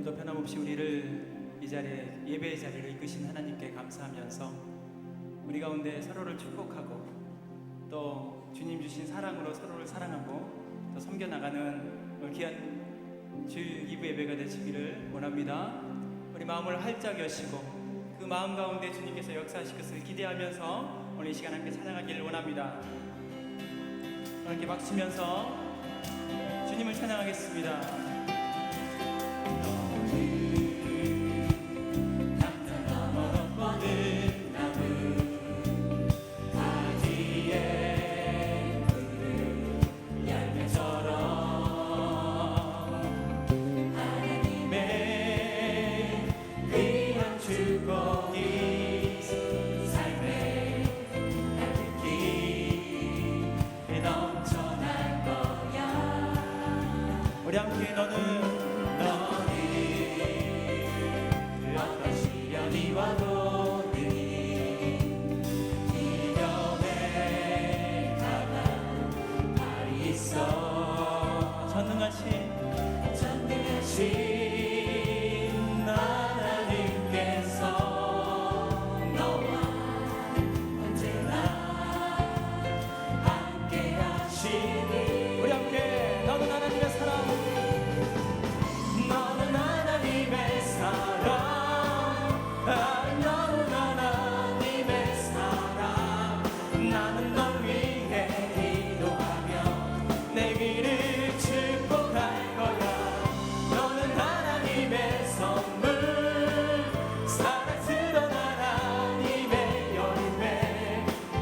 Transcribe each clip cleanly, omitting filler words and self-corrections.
오늘도 변함없이 우리를 이 자리에, 예배의 자리를 이끄신 하나님께 감사하면서 우리 가운데 서로를 축복하고 또 주님 주신 사랑으로 서로를 사랑하고 또 섬겨나가는 귀한 주일 2부 예배가 되시기를 원합니다. 우리 마음을 활짝 여시고 그 마음 가운데 주님께서 역사하실 것을 기대하면서 오늘 이 시간 함께 찬양하기를 원합니다. 함께 박수치면서 주님을 찬양하겠습니다. 우리 함께 너는 그 어떤 시련이 와도 이겨내 가만 발이 있어. 전능하신 하나님께서 너와 언제나 함께 하시니. 우리 함께 너는 하나님의 사랑, 너는 하나님의 사랑, 너는 하나님의 사랑. 나는 널 위해 기도하며 내 길을 축복할 거야. 너는 하나님의 선물, 사랑스러운 하나님의 열매,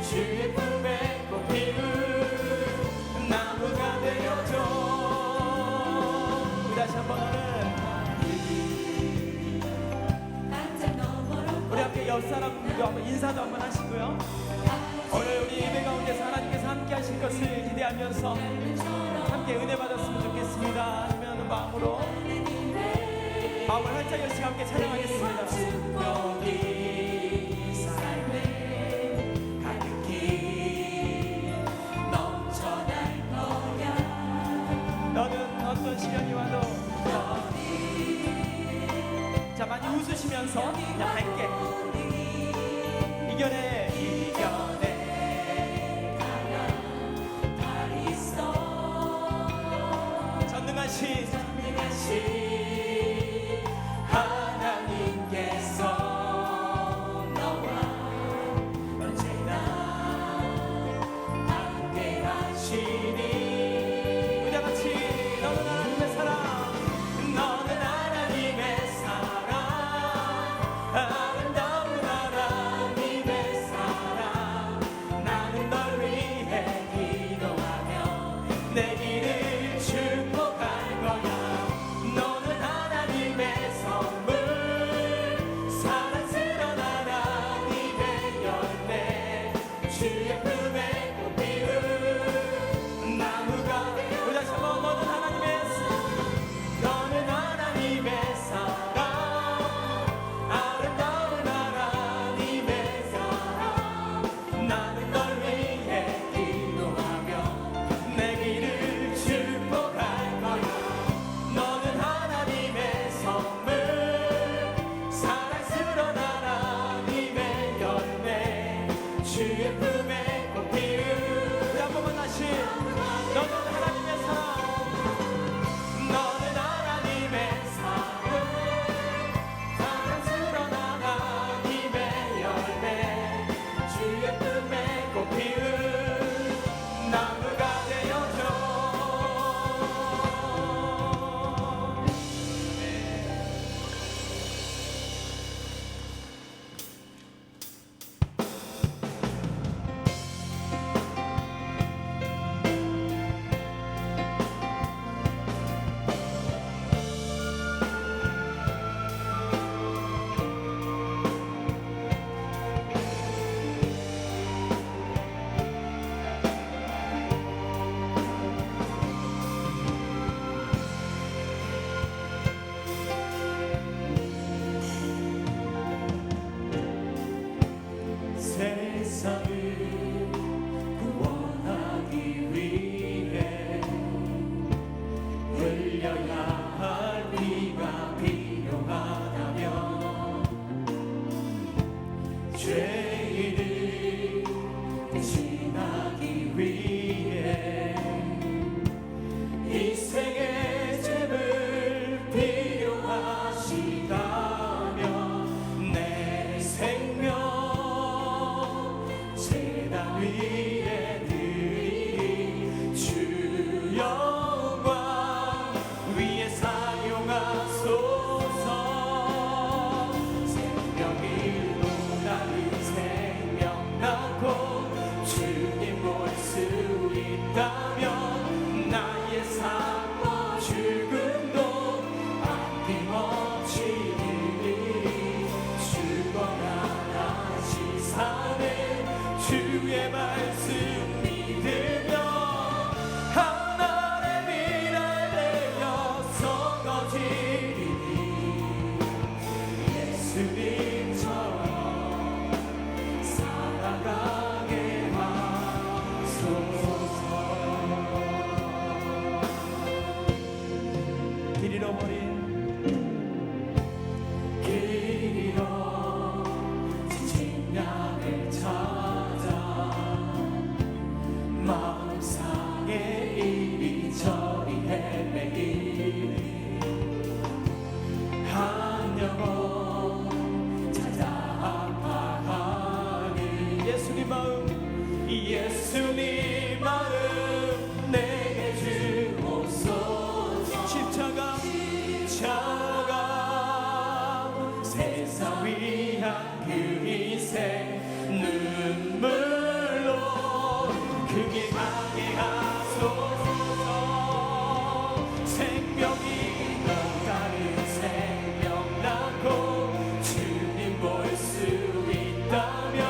주의 품에 꽃 피운 나무가 되어줘. 다시 한번 우리 함께 옆 사람들도 한번 인사도 한번 하시고요. 오늘 우리 예배 가운데서 하나님께서 함께 하실 것을 기대하면서 함께 은혜 받았으면 좋겠습니다. 하면 마음을 활짝 열심히 함께 찬양하겠습니다. 여기 삶에 가득히 넘쳐날 거야. 너는 어떤 시련이 와도 자, 많이 웃으시면서 그냥 밝게 이겨내 가면 발이 있어. 전능하신 하나님께서 이리저리 헤매이 한 영혼 찾아 아파하니 예수님 마음 내게 주옵소서. 십자가 세상 위한 그 희생 눈물로 그게 가게 하소서. 생명이 또 다른 생명 낳고 주님 볼 수 있다면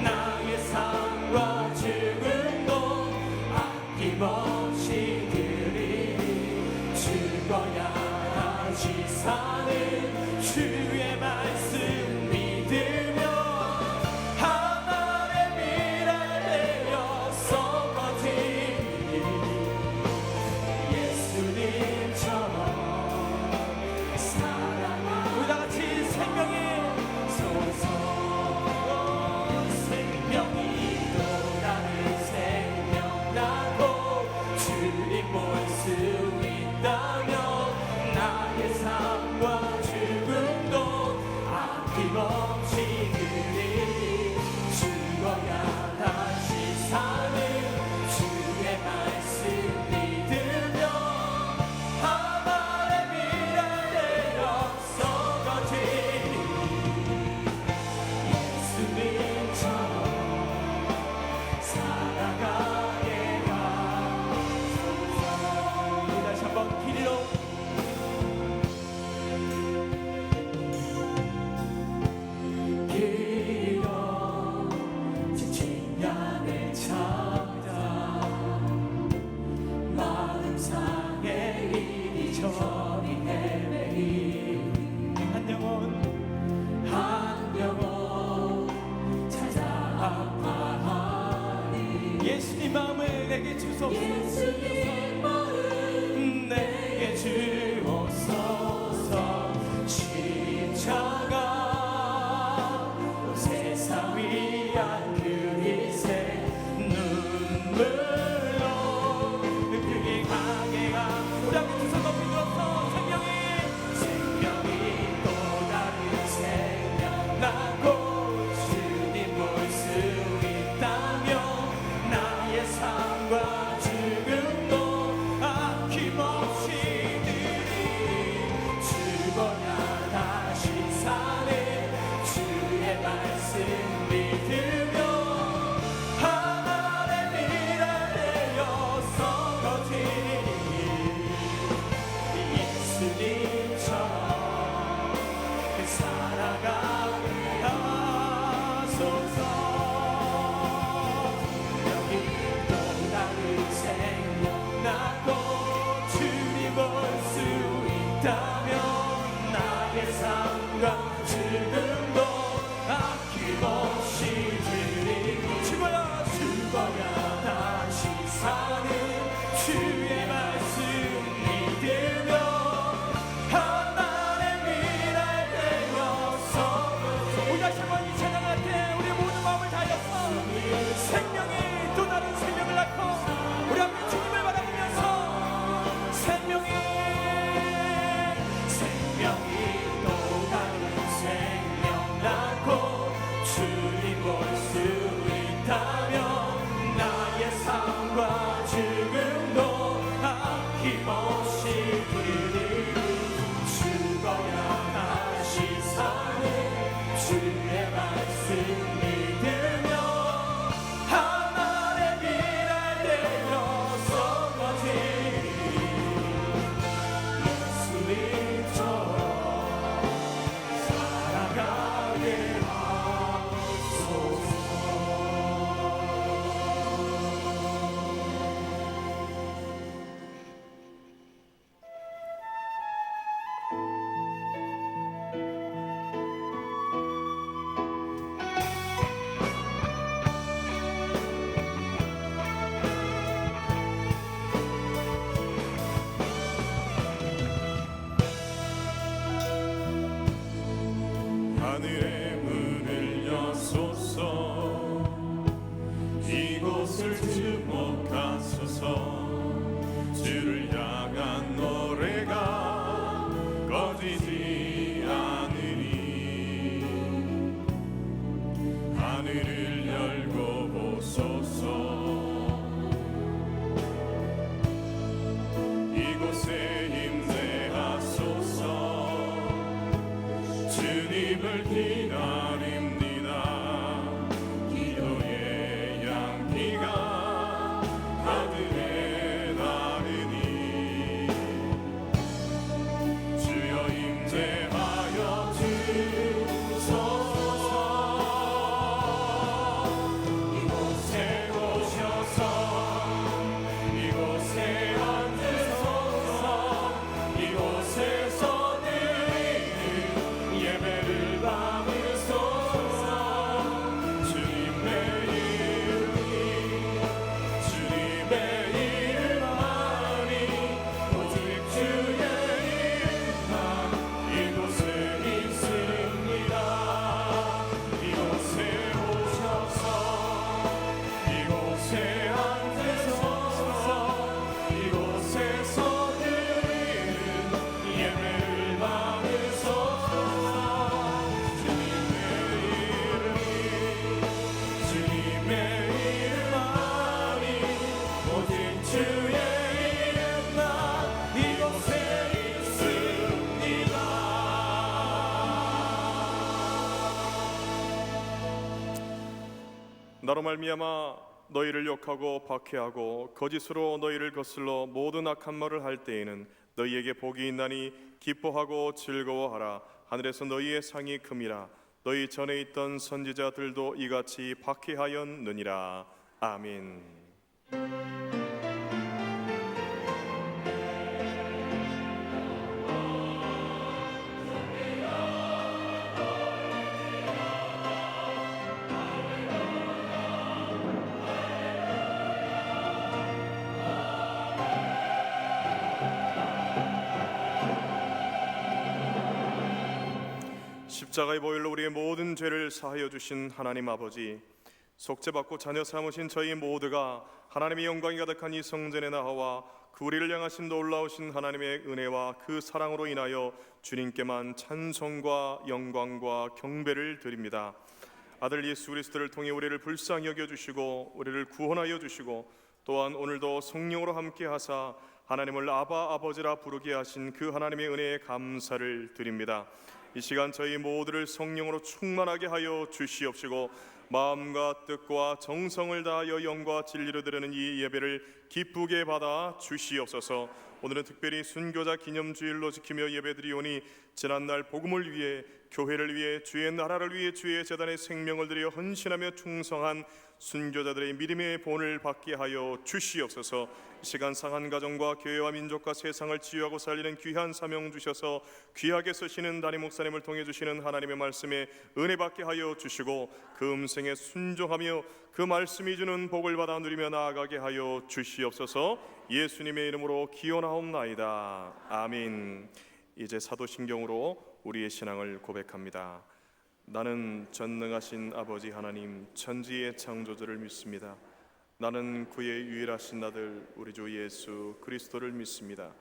나의 삶과 죽음도 아낌없이 드리니 죽어야 다시 사는 주의 말씀 믿으며 하나의 미랄 되어 썩어지니 예수님처럼 사랑하 우리 다같이 생명이 솟아 생명이 또 다른 생명 나고 주님 볼 수 있다면 나의 삶과 죽음도 아낌없이 그리니 죽어야 다시 사는 주의 말씀 믿으며 하나의 미랄 되어 썩어지니 예수님처럼 살아가게 하소서. 다시 한번 길이로 지친 양을 찾아 마음 상해 이리저리 헤매이 한 영혼 찾아 아파하니 예수님 마음을 내게 주소서. 예수님 마음 내게 주옵소서. 십자가 세상 위한 그 희생 눈물로 그게 가게 하 우리 함께 두 손 높이 들어서 생명이 또 다른 생명 나고 주님 볼 수 있다면 나의 삶과 죽음도 아낌없이 드리니 죽어야 다시 사는 주의 말씀 믿으며 하나의 미랄 되어 썩어지니 예수님처럼 살아가게 하소서. 여기 또 다른 생명 나고 주님 볼 수 있다면 나의 삶과 죽음도 아낌없이 드리니 죽어야 다시 사는 주의 말씀 믿으며 하나의 미랄 되어 썩어서 우리 다시 한번 이 찬양할 때 우리 모든 마음을 다하여서 생명이 또 다른 생명을 낳고 우리 함께 주님을 바라보면서 생명이 또 다른 생명 낳고 주님 볼 수 있다면 나의 삶과 죽음도 아낌없이 드리니 죽어야 다시 사는 주의 말씀 믿으며 하나의 미랄 되어 썩어지니 예수님처럼 살아가게 하소서. 하늘의 문을 여소서. 이곳을 주목하소서. 주 이곳에 임재하소서. 주님을 기다립니다. 기도의 양기가 하늘에 나르니 주여 임재하여 주소서. 이곳에 오셔서 이곳에 앉으소서. 이곳에서 드리는 예배를 받으소서. 주님의 이름만이 오직 주의 이름만 이곳에 있습니다. 이곳에 오셔서 이곳에 앉으소서. 이곳에서 드리는 예배를 받으소서. 주님의 이름만이 오직 주의 이름만 이곳에 있습니다. 나로 말미암아 너희를 욕하고 박해하고 거짓으로 너희를 거슬러 모든 악한 말을 할 때에는 너희에게 복이 있나니 기뻐하고 즐거워하라. 하늘에서 너희의 상이 큼이라. 너희 전에 있던 선지자들도 이같이 박해하였느니라. 아멘. 십자가의 보혈로 우리의 모든 죄를 사하여 주신 하나님 아버지, 속죄받고 자녀 삼으신 저희 모두가 하나님의 영광이 가득한 이 성전에 나와 그 우리를 향하신 놀라우신 하나님의 은혜와 그 사랑으로 인하여 주님께만 찬송과 영광과 경배를 드립니다. 아들 예수 그리스도를 통해 우리를 불쌍히 여겨주시고 우리를 구원하여 주시고 또한 오늘도 성령으로 함께 하사 하나님을 아바 아버지라 부르게 하신 그 하나님의 은혜에 감사를 드립니다. 이 시간 저희 모두를 성령으로 충만하게 하여 주시옵시고 마음과 뜻과 정성을 다하여 영과 진리로 드리는 이 예배를 기쁘게 받아 주시옵소서. 오늘은 특별히 순교자 기념주일로 지키며 예배드리오니 지난날 복음을 위해, 교회를 위해, 주의 나라를 위해 주의 제단에 생명을 들여 헌신하며 충성한 순교자들의 믿음의 본을 받게 하여 주시옵소서. 이 시간 상한 가정과 교회와 민족과 세상을 치유하고 살리는 귀한 사명 주셔서 귀하게 쓰시는 담임 목사님을 통해 주시는 하나님의 말씀에 은혜 받게 하여 주시고 그 음성에 순종하며 그 말씀이 주는 복을 받아 누리며 나아가게 하여 주시옵소서. 예수님의 이름으로 기원하옵나이다. 아멘. 이제 사도신경으로 우리의 신앙을 고백합니다. 나는 전능하신 아버지 하나님 천지의 창조주를 믿습니다. 나는 그의 유일하신 아들 우리 주 예수 그리스도를 믿습니다.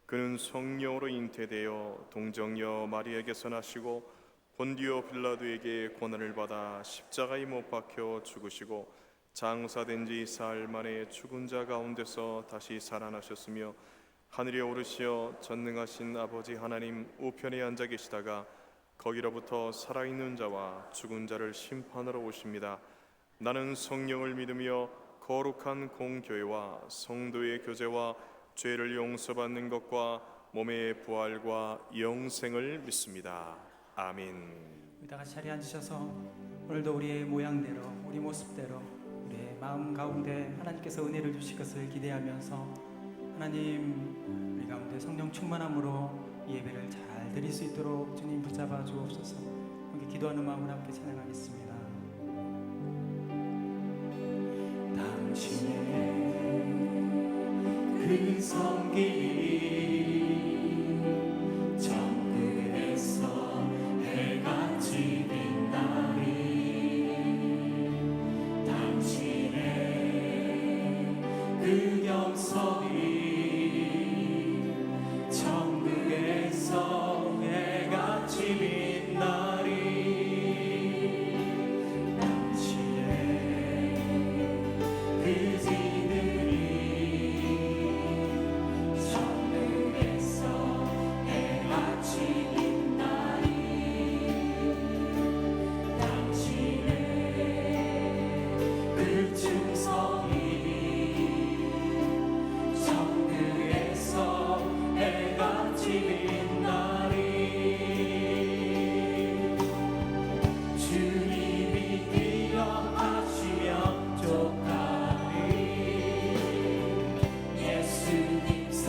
그는 성령으로 잉태되어 동정녀 마리아에게서 나시고 본디오 빌라도에게 고난을 받아 십자가에 못 박혀 죽으시고 장사된 지 사흘 만에 죽은 자 가운데서 다시 살아나셨으며 하늘에 오르시어 전능하신 아버지 하나님 우편에 앉아 계시다가 거기로부터 살아있는 자와 죽은 자를 심판하러 오십니다. 나는 성령을 믿으며 거룩한 공교회와 성도의 교제와 죄를 용서받는 것과 몸의 부활과 영생을 믿습니다. 아멘. 우리 다 같이 자리에 앉으셔서 오늘도 우리의 모양대로, 우리 모습대로 우리의 마음 가운데 하나님께서 은혜를 주실 것을 기대하면서 하나님 우리 가운데 성령 충만함으로 이 예배를 잘 드릴 수 있도록 주님 붙잡아 주옵소서. 함께 기도하는 마음으로 함께 찬양하겠습니다. 당신의 그 성길이 천국에서 해같이 빛나리. 당신의 그 영성이 천국에서 해같이 빛나리. 당신의 그 지들이 천국에서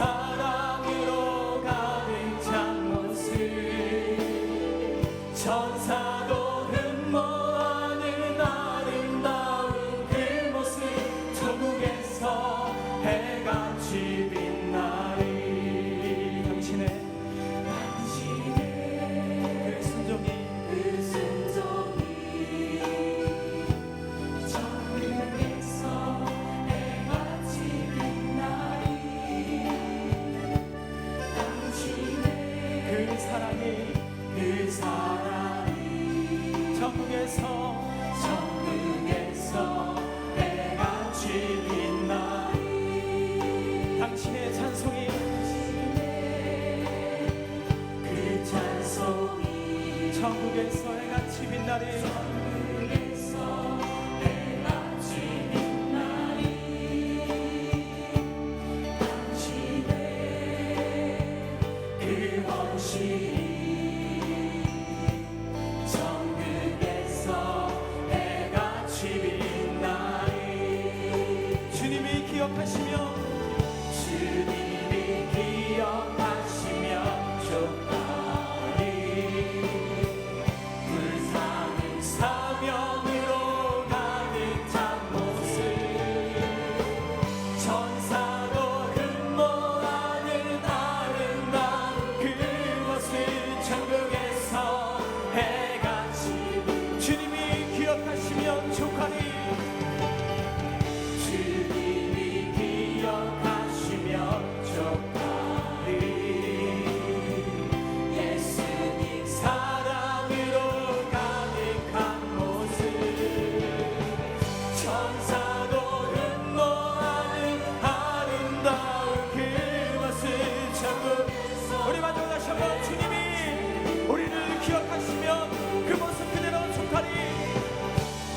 사랑으로 가득 찬 모습 천사도 흠모하는 아름다운 그 모습 천국에서 해같이 빛나리 당신의 그 순종이 그 사랑이 천국에서 해같이 빛나리 당신의 찬송이 그 찬송이 천국에서 해같이 빛나리 주님이 기억하시며 좋다리 불타는 사명으로 가득 찬 모습 천사도 흠모하는 아름다운 그것을 천국에서 해같이 주님이 기억하시면 좋하리 우리 마지막 다시 한번 주님이 우리를 기억하시면 그 모습 그대로 촉하리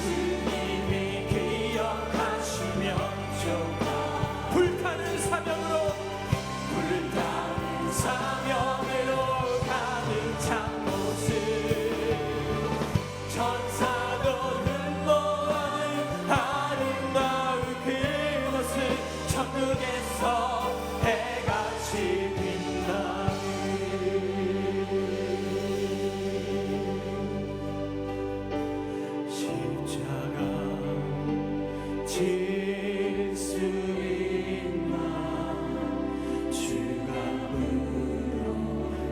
주님이 기억하시면 촉하리 불타는 사명으로 가득 찬 모습 천사도 흠모하는 아름다운 그 모습 천국에서 해같이 십자가 질 수 있나 주가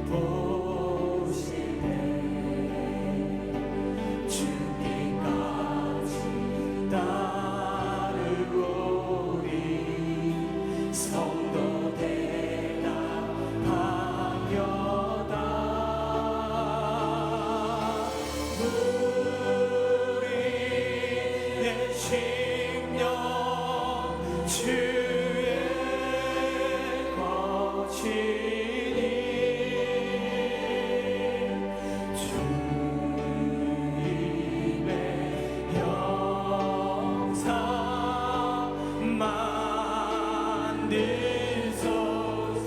물어보시네 죽기까지 따르고리 성도 대답하여다 우리의 심령 주의 거치니 주님의 영상 만들소서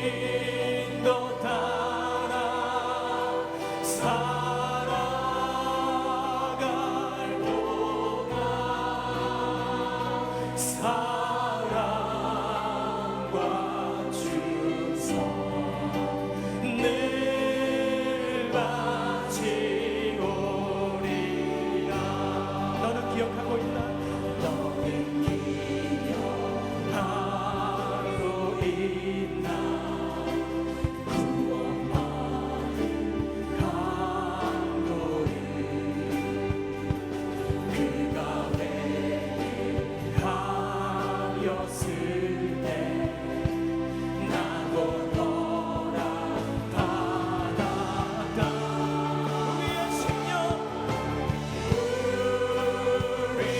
주인도 따라 살아갈 동안 사랑과 충성 늘 바치오리라 너는 기억하고 있나? 너는 기억하고 있나? 구원받은 강도를 그가 회개하였을 때 나도 너라 받았다 우리의 심령 우리의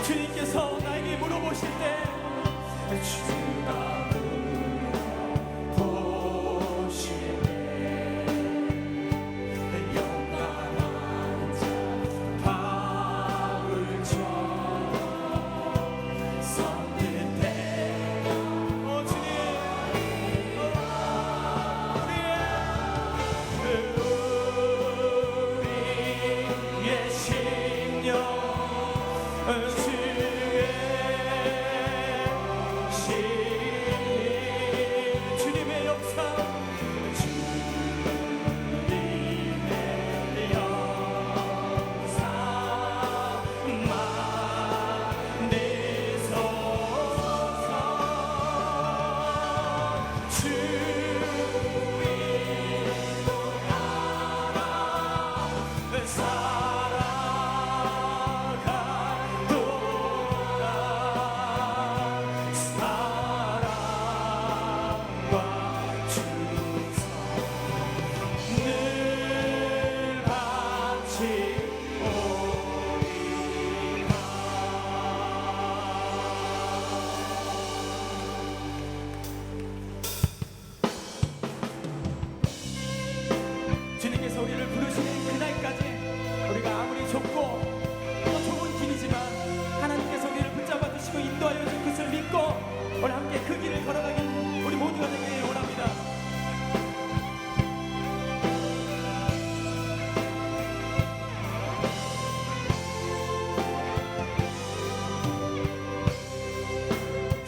주님께서 나에게 물어보실 때 주가 물어보시네 영원한 자 바울처럼 섰는데 주님 우리의 심령 주님의 역사 주님께서 우리를 부르시는 그날까지 우리가 아무리 좁고 또 좁은 길이지만 하나님께서 우리를 붙잡아 주시고 인도하여 줄 것을 믿고 우리 함께 그 길을 걸어가길 우리 모두가 되기를 원합니다.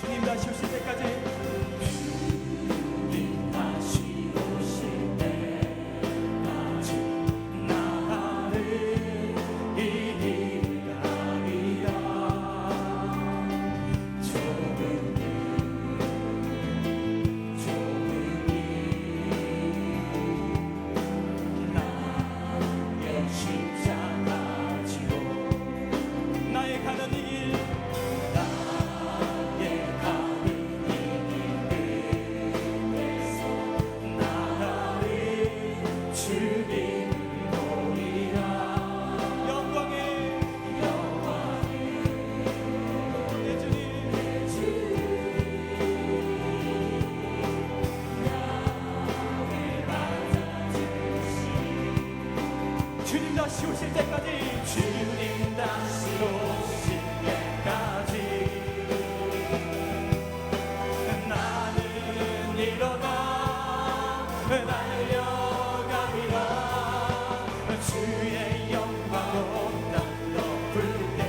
주님 다시 오실 때까지 주님 다시 오실 때까지 주님 다시 오실 때까지 나는 일어나 달려가리라 주의 영광으로 날로 불 때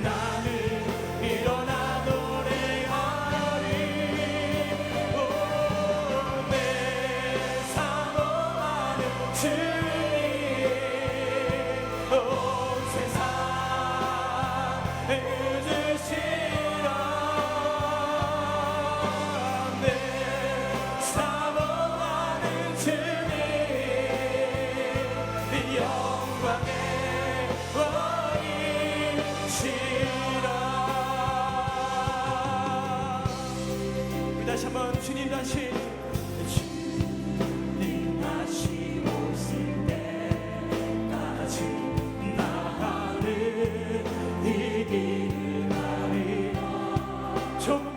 나는 일어나 노래하리 내 주님 다시 주님 다시 오실 때까지 나는 이 길을 가리라. 조금은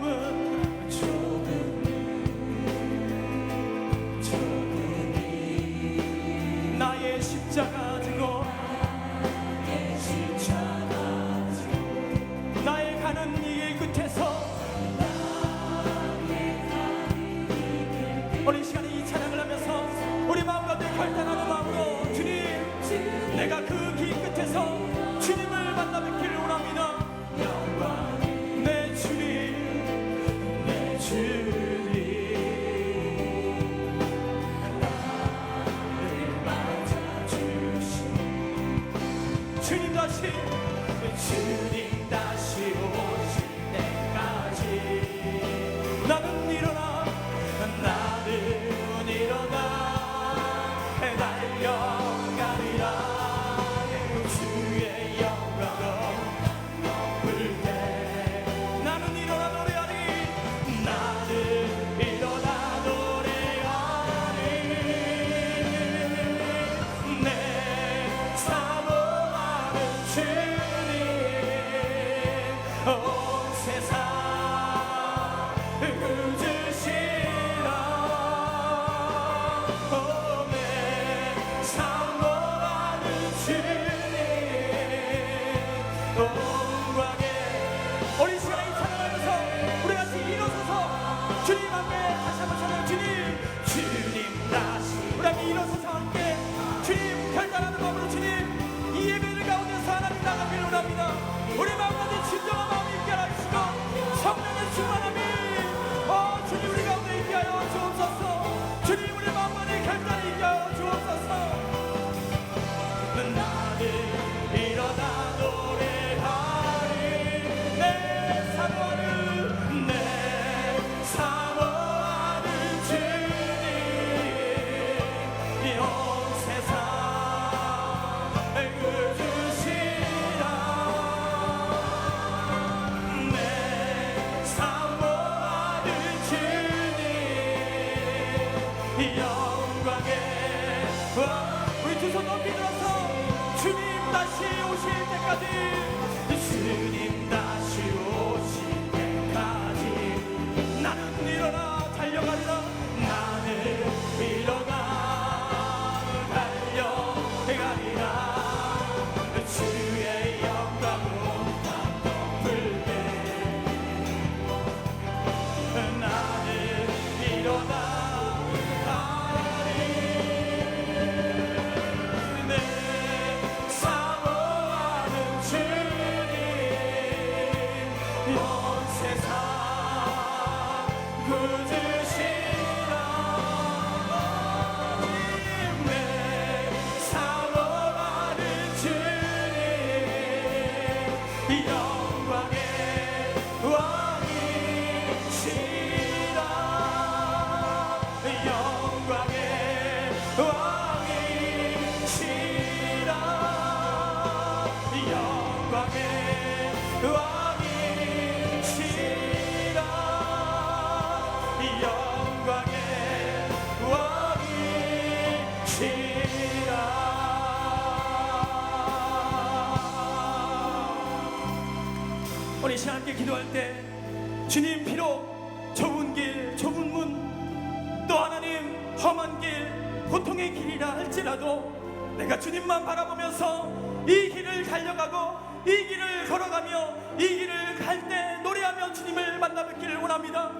나의 십자가 지고 나의 가는 이 끝에서 오늘 이 시간에 이 찬양을 하면서 우리 마음 가운데 결단하는 마음으로 주님, 내가 그 길 끝에서 주님을 만나 뵙기를 원합니다. 내 주님, 내 주님, 나를 맞아주신 주님 다시 주님 다시 오실 때까지 나는 일어나 달려가리라. 주의 영광으로 높을 때 나는 일어나 노래하리. 나는 일어나 노래하리. 내 사모하는 주님, 온 세상 그주시라. 내 사모하는 주님, 영광에 우리 시간에 이 찬양하면서 우리 같이 일어서서 주님 앞에 다시 한번 찬양. 주님, 주님 다시 우리 함께 일어서서 함께 주님 결단하는 마음으로 주님 이 예배를 가운데서 하나님 나가기를 원합니다. 우리 마음 가운데 진정한 마음이 있게 하시고 성령의 충만함이 주님 우리 가운데 있게 하여 주옵소서. 주님 우리 마음 안에 결단이 있게 하여 주옵소서. 나는 일어나 노래하리. 내 사모하는 내 사모하는 주님, 온 세상 그주시라. 내 사모하는 주님, 영광의 우리 두 손 높이 들어서 주님 다시 오실 때까지 주님 다시 오실 때까지 나는 일어나 달려가리라. 나는 일어나 달려가리라. 주의 영광으로 높을 때 나는 일어나 내 사모하는 주님, 온 세상 그주시라. 내 사모하는 주님, 영광의 왕이시라. 영광의 왕이시라. 영광의 왕이시라. 영광의 왕이시라. 우리 시간 함께 기도할 때 주님 비록 좁은 길 좁은 문 또 하나님 험한 길 고통의 길이라 할지라도 내가 주님만 바라보면서 이 길을 달려가고 이 길을 걸어가며 이 길을 갈 때 노래하며 주님을 만나 뵙기를 원합니다.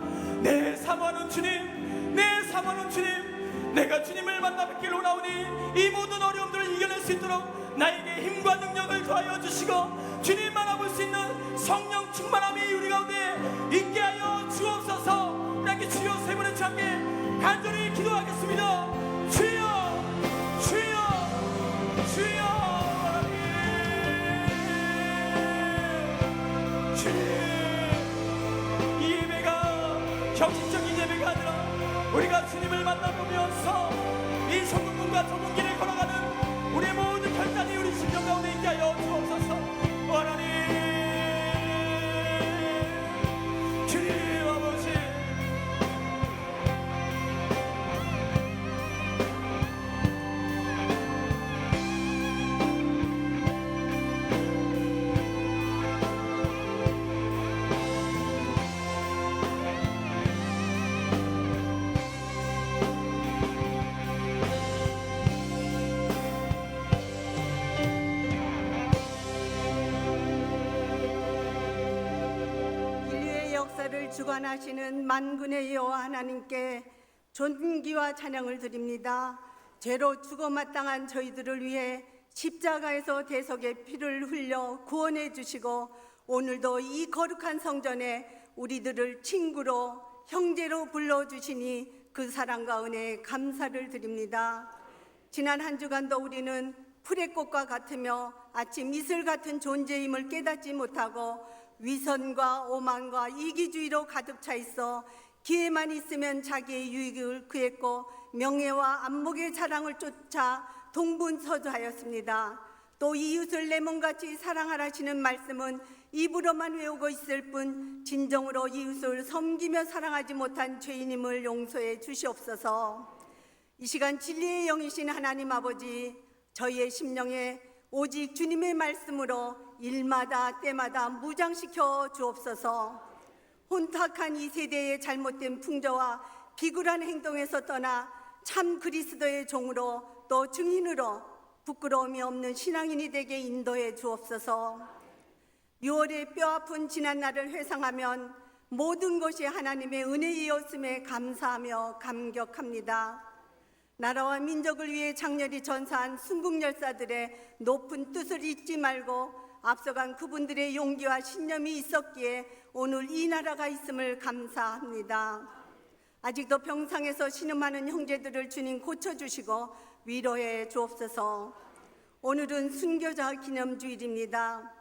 내 사모하는 주님, 내 사모하는 주님, 내가 주님을 만나 뵙기를 원하오니 이 모든 어려움들을 이겨낼 수 있도록 나에게 힘과 능력을 더하여 주시고 주님 만나볼 수 있는 성령 충만함이 우리 가운데 있게 하여 주옵소서. 우리 함께 주여 세 번의 주 함께 간절히 기도하겠습니다. 주여, 주여, 주여. 주님, 이 예배가 형식적인 예배가 아니라 우리가 주님을 만나보면서 이 성공문과 좁은 길을 걸어가는 우리의 모든 결단이 우리 심령 가운데 있게 하여 주옵소서. 하나님, 주님 아버지, 천지자를 주관하시는 만군의 여호와 하나님께 존귀와 찬양을 드립니다. 죄로 죽어 마땅한 저희들을 위해 십자가에서 대속의 피를 흘려 구원해 주시고 오늘도 이 거룩한 성전에 우리들을 친구로 형제로 불러주시니 그 사랑과 은혜에 감사를 드립니다. 지난 한 주간도 우리는 풀의 꽃과 같으며 아침 이슬 같은 존재임을 깨닫지 못하고 위선과 오만과 이기주의로 가득 차 있어 기회만 있으면 자기의 유익을 구했고 명예와 안목의 자랑을 쫓아 동분서주하였습니다. 또 이웃을 내 몸같이 사랑하라시는 말씀은 입으로만 외우고 있을 뿐 진정으로 이웃을 섬기며 사랑하지 못한 죄인임을 용서해 주시옵소서. 이 시간 진리의 영이신 하나님 아버지, 저희의 심령에 오직 주님의 말씀으로 일마다 때마다 무장시켜 주옵소서. 혼탁한 이 세대의 잘못된 풍조와 비굴한 행동에서 떠나 참 그리스도의 종으로 또 증인으로 부끄러움이 없는 신앙인이 되게 인도해 주옵소서. 6월의 뼈아픈 지난날을 회상하면 모든 것이 하나님의 은혜이었음에 감사하며 감격합니다. 나라와 민족을 위해 장렬히 전사한 순국열사들의 높은 뜻을 잊지 말고 앞서간 그분들의 용기와 신념이 있었기에 오늘 이 나라가 있음을 감사합니다. 아직도 병상에서 신음하는 형제들을 주님 고쳐주시고 위로해 주옵소서. 오늘은 순교자 기념주일입니다.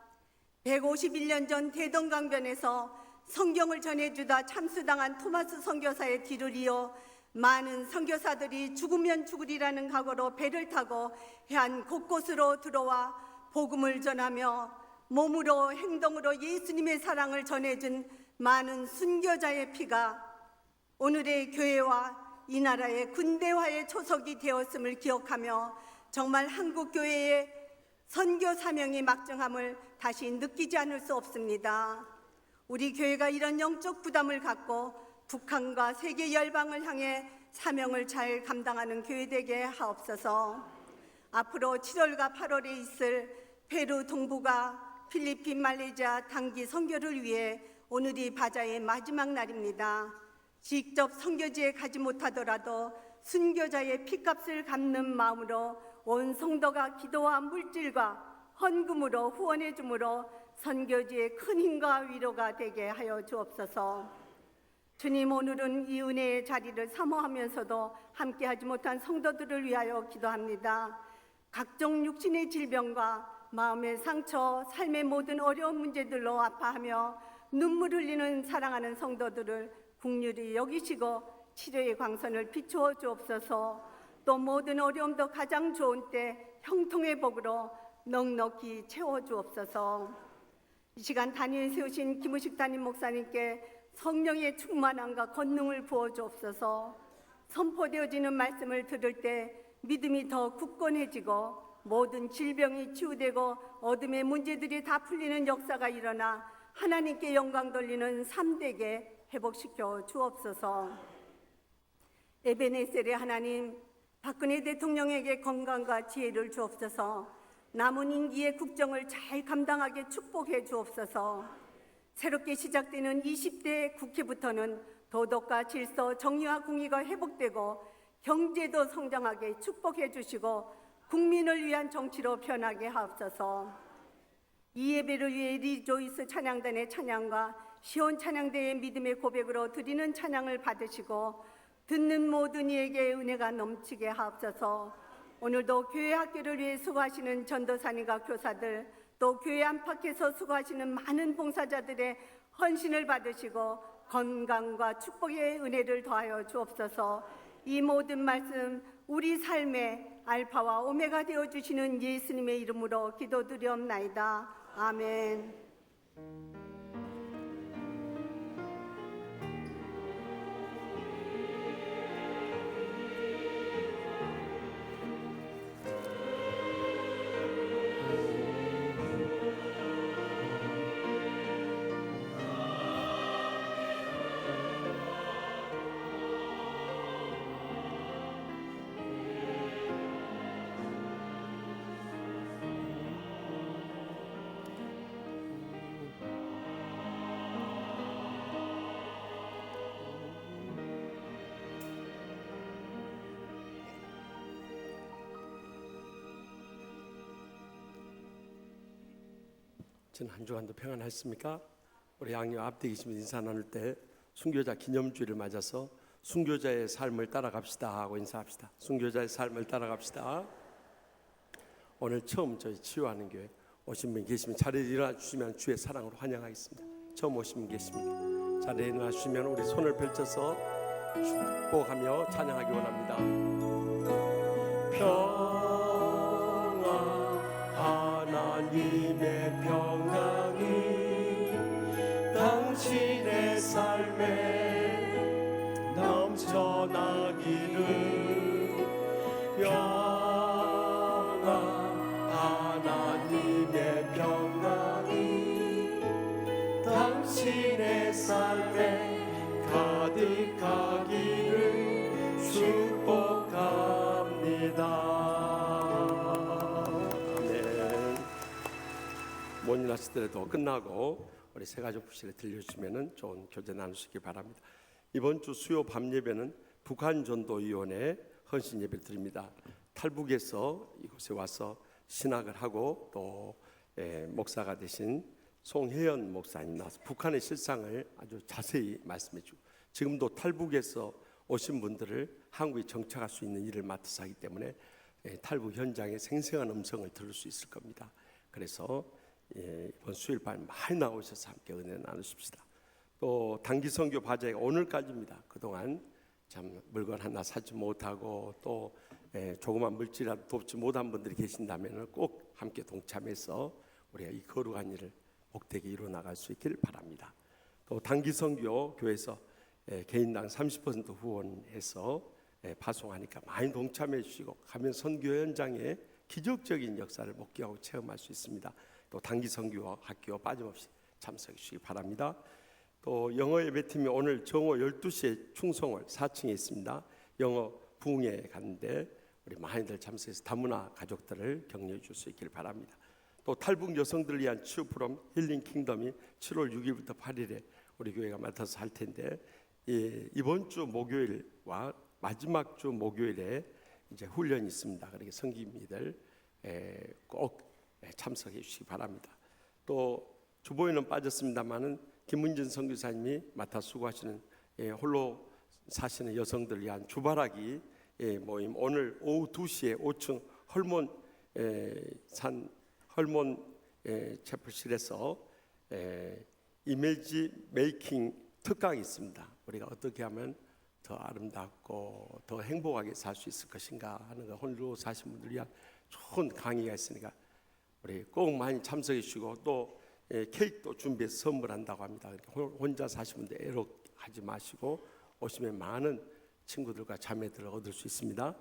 151년 전 대동강변에서 성경을 전해주다 참수당한 토마스 선교사의 뒤를 이어 많은 선교사들이 죽으면 죽으리라는 각오로 배를 타고 해안 곳곳으로 들어와 복음을 전하며 몸으로 행동으로 예수님의 사랑을 전해준 많은 순교자의 피가 오늘의 교회와 이 나라의 군대화의 초석이 되었음을 기억하며 정말 한국교회의 선교 사명이 막중함을 다시 느끼지 않을 수 없습니다. 우리 교회가 이런 영적 부담을 갖고 북한과 세계 열방을 향해 사명을 잘 감당하는 교회 되게 하옵소서. 앞으로 7월과 8월에 있을 페루 동북아, 필리핀, 말레이시아 단기 선교를 위해 오늘이 바자의 마지막 날입니다. 직접 선교지에 가지 못하더라도 순교자의 피값을 갚는 마음으로 온 성도가 기도와 물질과 헌금으로 후원해 주므로 선교지의 큰 힘과 위로가 되게 하여 주옵소서. 주님, 오늘은 이 은혜의 자리를 사모하면서도 함께하지 못한 성도들을 위하여 기도합니다. 각종 육신의 질병과 마음의 상처, 삶의 모든 어려운 문제들로 아파하며 눈물 흘리는 사랑하는 성도들을 긍휼히 여기시고 치료의 광선을 비추어 주옵소서. 또 모든 어려움도 가장 좋은 때 형통의 복으로 넉넉히 채워 주옵소서. 이 시간 단위에 세우신 김우식 담임 목사님께 성령의 충만함과 권능을 부어 주옵소서. 선포되어지는 말씀을 들을 때 믿음이 더 굳건해지고 모든 질병이 치유되고 어둠의 문제들이 다 풀리는 역사가 일어나 하나님께 영광 돌리는 삶되게 회복시켜 주옵소서. 에베네셀의 하나님, 박근혜 대통령에게 건강과 지혜를 주옵소서. 남은 임기의 국정을 잘 감당하게 축복해 주옵소서. 새롭게 시작되는 20대 국회부터는 도덕과 질서, 정의와 공의가 회복되고 경제도 성장하게 축복해 주시고 국민을 위한 정치로 변하게 하옵소서. 이 예배를 위해 리조이스 찬양단의 찬양과 시온 찬양대의 믿음의 고백으로 드리는 찬양을 받으시고 듣는 모든 이에게 은혜가 넘치게 하옵소서. 오늘도 교회 학교를 위해 수고하시는 전도사님과 교사들, 또 교회 안팎에서 수고하시는 많은 봉사자들의 헌신을 받으시고 건강과 축복의 은혜를 더하여 주옵소서. 이 모든 말씀 우리 삶의 알파와 오메가 되어주시는 예수님의 이름으로 기도드리옵나이다. 아멘. 지난 한 주간도 평안했습니까? 우리 양녀 앞뒤 계시면 인사 나눌 때 순교자 기념주일을 맞아서 순교자의 삶을 따라갑시다 하고 인사합시다. 순교자의 삶을 따라갑시다. 오늘 처음 저희 치유하는 교회 오신 분 계시면 자리에 일어나 주시면 주의 사랑으로 환영하겠습니다. 처음 오신 분 계십니다. 자리에 일어나 주시면 우리 손을 펼쳐서 축복하며 찬양하기 원합니다. 평안, 하나님의 평강이 당신의 삶에 넘쳐나기를. 평안, 하나님의 평강이 당신의 삶에 가득하기를 축복합니다. 아멘. 뭔일 하시더라도 끝나고 우리 새가족부실에 들려주시면 좋은 교제 나누시기 바랍니다. 이번 주 수요 밤 예배는 북한전도위원회 헌신 예배를 드립니다. 탈북에서 이곳에 와서 신학을 하고 또 목사가 되신 송혜연 목사님 나와서 북한의 실상을 아주 자세히 말씀해 주고, 지금도 탈북에서 오신 분들을 한국에 정착할 수 있는 일을 맡아서 하기 때문에 탈북 현장의 생생한 음성을 들을 수 있을 겁니다. 그래서 이번 수요일 밤에 많이 나오셔서 함께 은혜 나누십시다. 또 단기 선교 바자회가 오늘까지입니다. 그동안 참 물건 하나 사지 못하고 또 조그만 물질이라도 돕지 못한 분들이 계신다면 꼭 함께 동참해서 우리가 이 거룩한 일을 복되게 이루어 나갈 수 있기를 바랍니다. 또 단기 선교 교회에서 개인당 30% 후원해서 파송하니까 많이 동참해 주시고 가면 선교 현장에 기적적인 역사를 목격하고 체험할 수 있습니다. 또 단기 선교 학교 빠짐없이 참석해 주시기 바랍니다. 또 영어 예배팀이 오늘 정오 12시에 충성홀 4층에 있습니다. 영어 부흥회 갔는데 우리 많이들 참석해서 다문화 가족들을 격려해 줄 수 있기를 바랍니다. 또 탈북 여성들을 위한 치유 프로그램 힐링 킹덤이 7월 6일부터 8일에 우리 교회가 맡아서 할 텐데 이번 주 목요일과 마지막 주 목요일에 이제 훈련이 있습니다. 그러니까 성기미들 꼭 참석해 주시기 바랍니다. 또 주보에는 빠졌습니다만은 김문진 선교사님이 맡아 수고하시는 홀로 사시는 여성들을 위한 주바라기 모임 오늘 오후 2시에 5층 헐몬 산 헐몬 채플실에서 이미지 메이킹 특강이 있습니다. 우리가 어떻게 하면 더 아름답고 더 행복하게 살 수 있을 것인가 하는 거 홀로 사신 분들 위한 좋은 강의가 있으니까 우리 꼭 많이 참석해 주시고 또 케이크도 준비해서 선물한다고 합니다. 혼자 사신 분들 애로하지 마시고 오시면 많은 친구들과 자매들을 얻을 수 있습니다.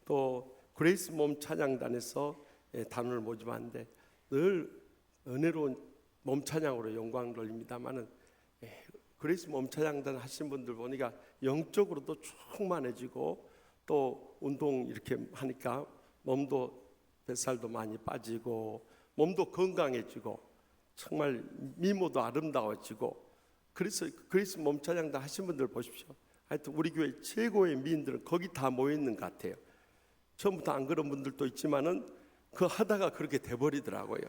또 그레이스 몸 찬양단에서 단원을 모집하는데 늘 은혜로운 몸 찬양으로 영광 돌립니다만은 그레이스 몸 찬양단 하신 분들 보니까 영적으로도 충만해지고 또 운동 이렇게 하니까 몸도 뱃살도 많이 빠지고 몸도 건강해지고 정말 미모도 아름다워지고 그래서 그리스 몸 찬양단 하신 분들 보십시오. 하여튼 우리 교회 최고의 미인들은 거기 다 모여 있는 것 같아요. 처음부터 안 그런 분들도 있지만은 그 하다가 그렇게 돼버리더라고요.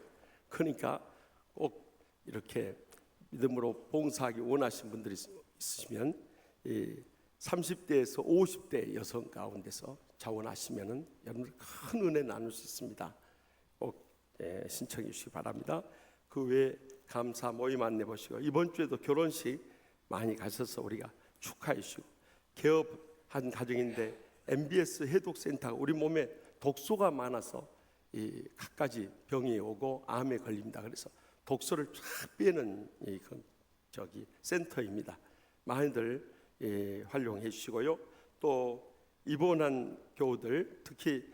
그러니까 꼭 이렇게 믿음으로 봉사하기 원하시는 분들이 있으시면 30대에서 50대 여성 가운데서 자원하시면은 여러분들 큰 은혜 나눌 수 있습니다. 꼭 신청해 주시기 바랍니다. 그 외에 감사 모임 안내 보시고 이번 주에도 결혼식 많이 가셔서 우리가 축하해 주시고 개업한 가정인데 MBS 해독센터 우리 몸에 독소가 많아서 이 갖가지 병이 오고 암에 걸립니다. 그래서 독소를 쫙 빼는 센터입니다. 많이들 활용해 주시고요. 또 입원한 교우들 특히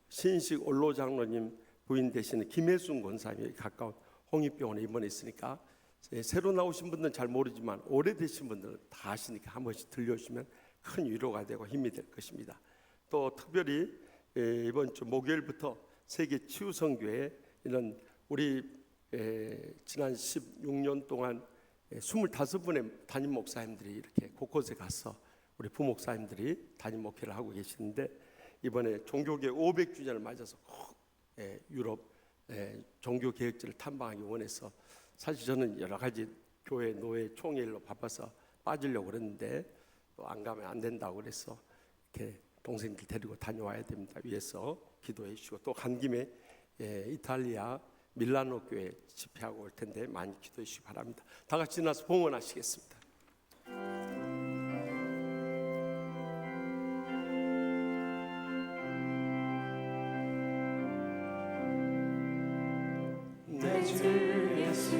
신식 원로 장로님 부인 되시는 김혜순 권사님이 가까운 홍익병원에 입원했으니까 새로 나오신 분들은 잘 모르지만 오래되신 분들은 다 아시니까 한 번씩 들려주시면 큰 위로가 되고 힘이 될 것입니다. 또 특별히 이번 주 목요일부터 세계 치유선교회 이런 우리 지난 16년 동안 25분의 담임 목사님들이 이렇게 곳곳에 가서 우리 부목사님들이 담임 목회를 하고 계시는데 이번에 종교계 500주년을 맞아서 꼭 유럽 종교 개혁지를 탐방하기 원해서 사실 저는 여러 가지 교회 노회 총회일로 바빠서 빠지려고 그랬는데 또 안 가면 안 된다고 그래서 이렇게 동생들 데리고 다녀와야 됩니다. 위해서 기도해 주시고 또 간 김에 이탈리아 밀라노 교회 집회하고 올 텐데 많이 기도해 주시기 바랍니다. 다 같이 나서 봉헌하시겠습니다. 내 주 예수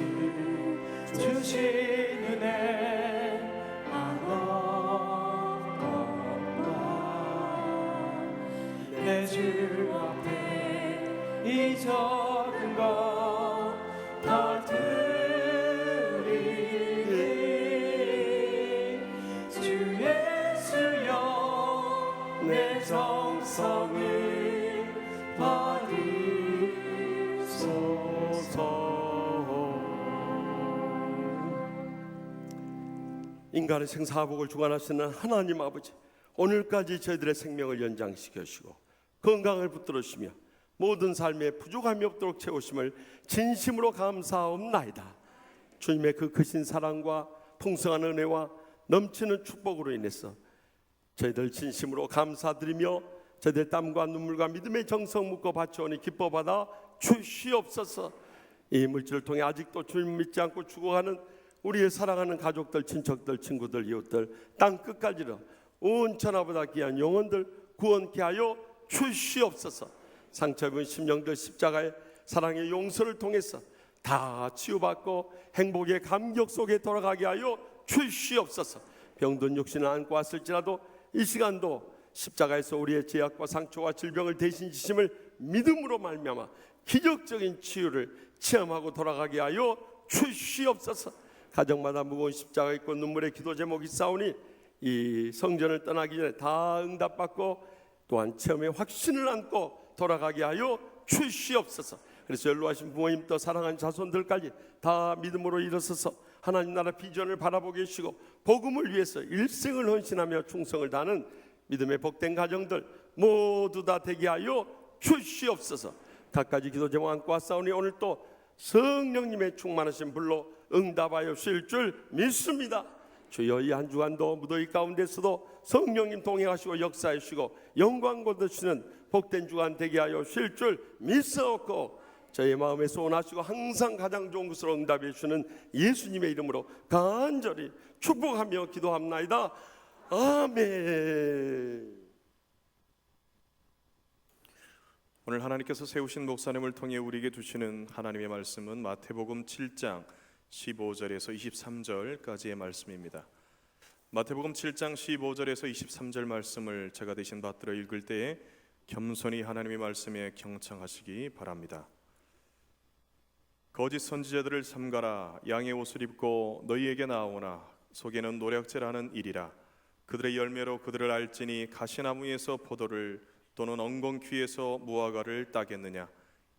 주신 은혜 내 주 앞에 이 적은 것 다 드리니 주 예수여 내 정성을 인간의 생사복을 주관하시는 하나님 아버지, 오늘까지 저희들의 생명을 연장시켜 주시고 건강을 붙들어 주시며 모든 삶에 부족함이 없도록 채우심을 진심으로 감사옵나이다. 주님의 그 크신 사랑과 풍성한 은혜와 넘치는 축복으로 인해서 저희들 진심으로 감사드리며 저희들 땀과 눈물과 믿음의 정성 묻고 바쳐오니 기뻐받아 주시옵소서. 이 물질을 통해 아직도 주님 믿지 않고 죽어가는 우리의 사랑하는 가족들, 친척들, 친구들, 이웃들, 땅 끝까지로 온 천하보다 귀한 영혼들 구원케 하여 주시옵소서. 상처 입은 심령들 십자가의 사랑의 용서를 통해서 다 치유받고 행복의 감격 속에 돌아가게 하여 주시옵소서. 병든 육신을 안고 왔을지라도 이 시간도 십자가에서 우리의 죄악과 상처와 질병을 대신 지심을 믿음으로 말미암아 기적적인 치유를 체험하고 돌아가게 하여 주시옵소서. 가정마다 무거운 십자가 있고 눈물의 기도 제목이 싸우니 이 성전을 떠나기 전에 다 응답받고 또한 체험의 확신을 안고 돌아가게 하여 주시옵소서. 그래서 연로하신 부모님 또 사랑하는 자손들까지 다 믿음으로 일어서서 하나님 나라 비전을 바라보게 해주시고 복음을 위해서 일생을 헌신하며 충성을 다하는 믿음의 복된 가정들 모두 다 되게 하여 주시옵소서. 각가지 기도 제목 안고 왔사오니 오늘 또 성령님의 충만하신 불로 응답하여 주실 줄 믿습니다. 주여 이 한 주간도 무더위 가운데서도 성령님 동행하시고 역사해 주시고 영광 거두시는 복된 주간 되게 하여 주실 줄 믿사옵고 저희 마음에 소원하시고 항상 가장 좋은 것으로 응답해 주시는 예수님의 이름으로 간절히 축복하며 기도합나이다. 아멘. 오늘 하나님께서 세우신 목사님을 통해 우리에게 주시는 하나님의 말씀은 마태복음 7장 15절에서 23절까지의 말씀입니다. 마태복음 7장 15절에서 23절 말씀을 제가 대신 받들어 읽을 때에 겸손히 하나님의 말씀에 경청하시기 바랍니다. 거짓 선지자들을 삼가라. 양의 옷을 입고 너희에게 나오나 속에는 노략질하는 일이라. 그들의 열매로 그들을 알지니 가시나무에서 포도를 또는 엉겅퀴에서 무화과를 따겠느냐.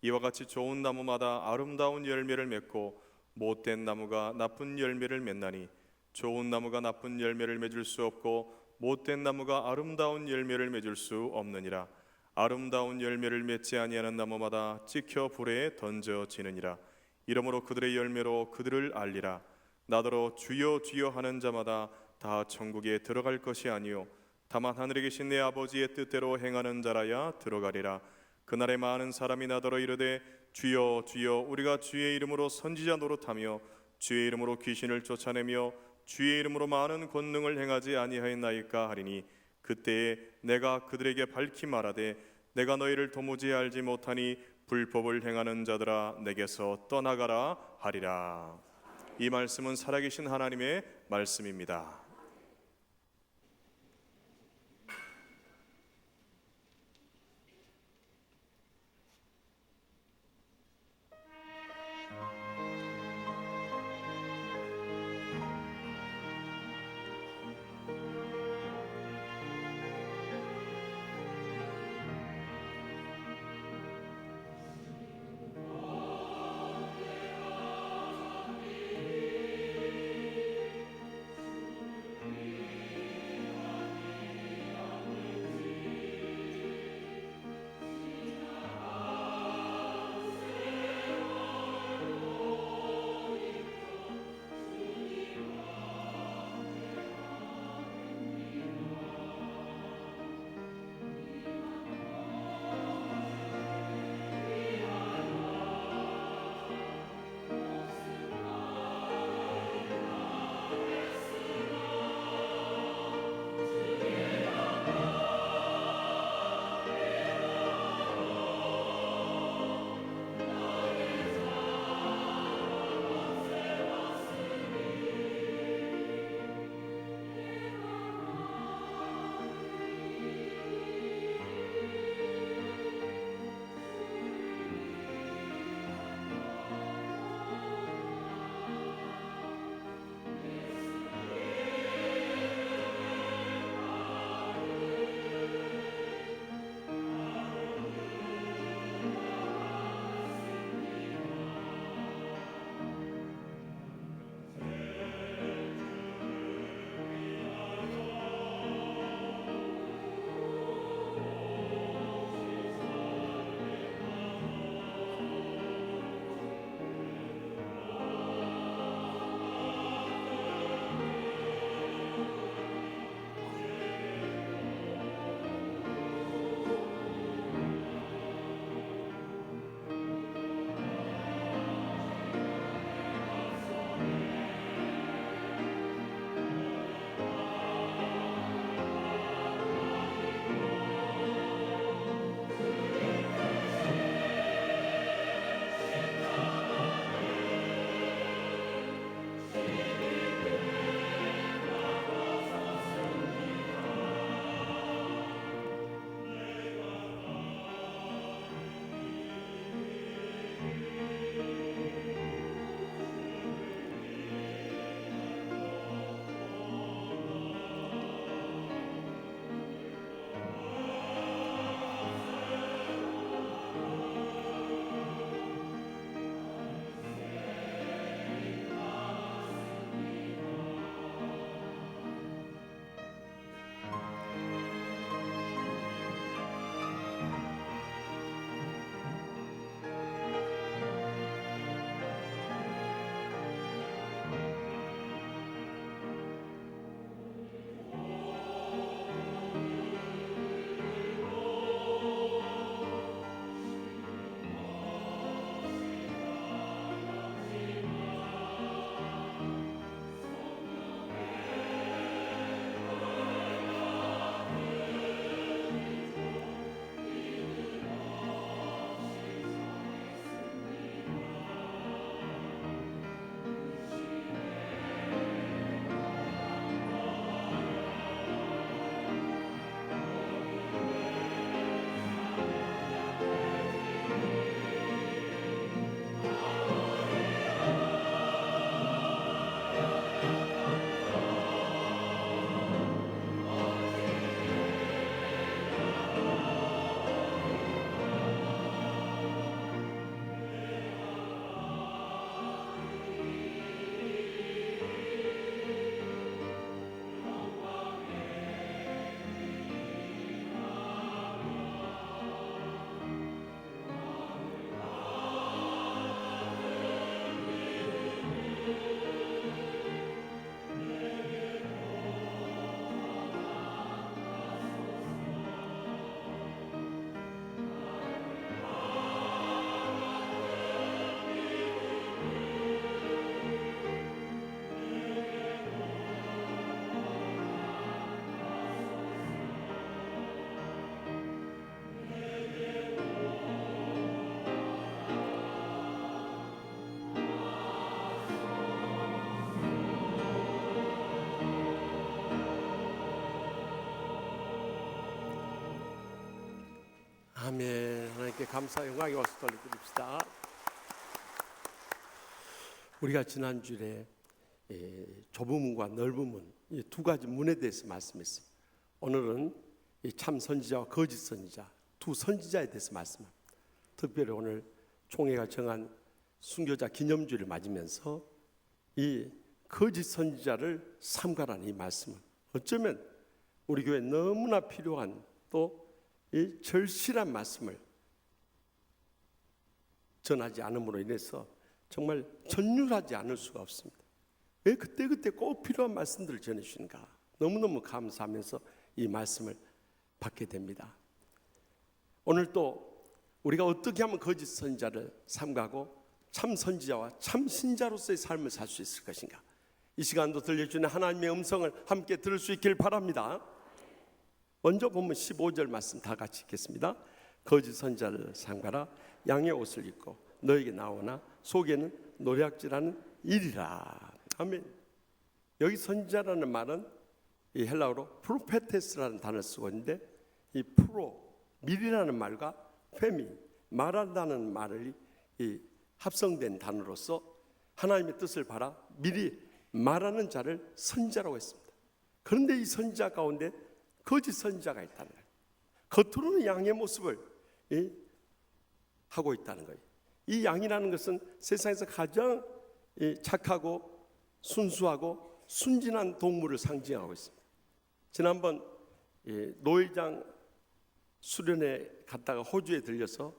이와 같이 좋은 나무마다 아름다운 열매를 맺고 못된 나무가 나쁜 열매를 맺나니 좋은 나무가 나쁜 열매를 맺을 수 없고 못된 나무가 아름다운 열매를 맺을 수 없느니라. 아름다운 열매를 맺지 아니하는 나무마다 찍혀 불에 던져지느니라. 이러므로 그들의 열매로 그들을 알리라. 나더러 주여 주여 하는 자마다 다 천국에 들어갈 것이 아니요 다만 하늘에 계신 내 아버지의 뜻대로 행하는 자라야 들어가리라. 그날에 많은 사람이 나더러 이르되 주여 주여 우리가 주의 이름으로 선지자 노릇하며 주의 이름으로 귀신을 쫓아내며 주의 이름으로 많은 권능을 행하지 아니하였나이까 하리니 그때에 내가 그들에게 밝히 말하되 내가 너희를 도무지 알지 못하니 불법을 행하는 자들아 내게서 떠나가라 하리라. 이 말씀은 살아계신 하나님의 말씀입니다. 아멘. 하나님께 감사 영광의 박수 돌려드립시다. 우리가 지난주에 좁은 문과 넓은 문, 이 두 가지 문에 대해서 말씀했습니다. 오늘은 이 참 선지자와 거짓 선지자, 두 선지자에 대해서 말씀합니다. 특별히 오늘 총회가 정한 순교자 기념주를 맞으면서 이 거짓 선지자를 삼가라는 이 말씀은 어쩌면 우리 교회에 너무나 필요한 또 이 절실한 말씀을 전하지 않음으로 인해서 정말 전율하지 않을 수가 없습니다. 왜 그때그때 꼭 필요한 말씀들을 전해주시는가, 너무너무 감사하면서 이 말씀을 받게 됩니다. 오늘 또 우리가 어떻게 하면 거짓 선지자를 삼가고 참 선지자와 참 신자로서의 삶을 살 수 있을 것인가, 이 시간도 들려주는 하나님의 음성을 함께 들을 수 있길 바랍니다. 먼저 보면 15절 말씀 다 같이 읽겠습니다. 거짓 선지자를 삼가라. 양의 옷을 입고 너에게 나오나 속에는 노략질하는 일이라. 아멘. 여기 선지자라는 말은 이 헬라어로 프로페테스라는 단어를 쓰고 있는데, 이 프로, 밀이라는 말과 페미, 말한다는 말을 이 합성된 단어로서 하나님의 뜻을 바라 미리 말하는 자를 선지자라고 했습니다. 그런데 이 선지자 가운데 거짓 선지자가 있다는 거예요. 겉으로는 양의 모습을 하고 있다는 거예요. 이 양이라는 것은 세상에서 가장 착하고 순수하고 순진한 동물을 상징하고 있습니다. 지난번 노회장 수련회 갔다가 호주에 들려서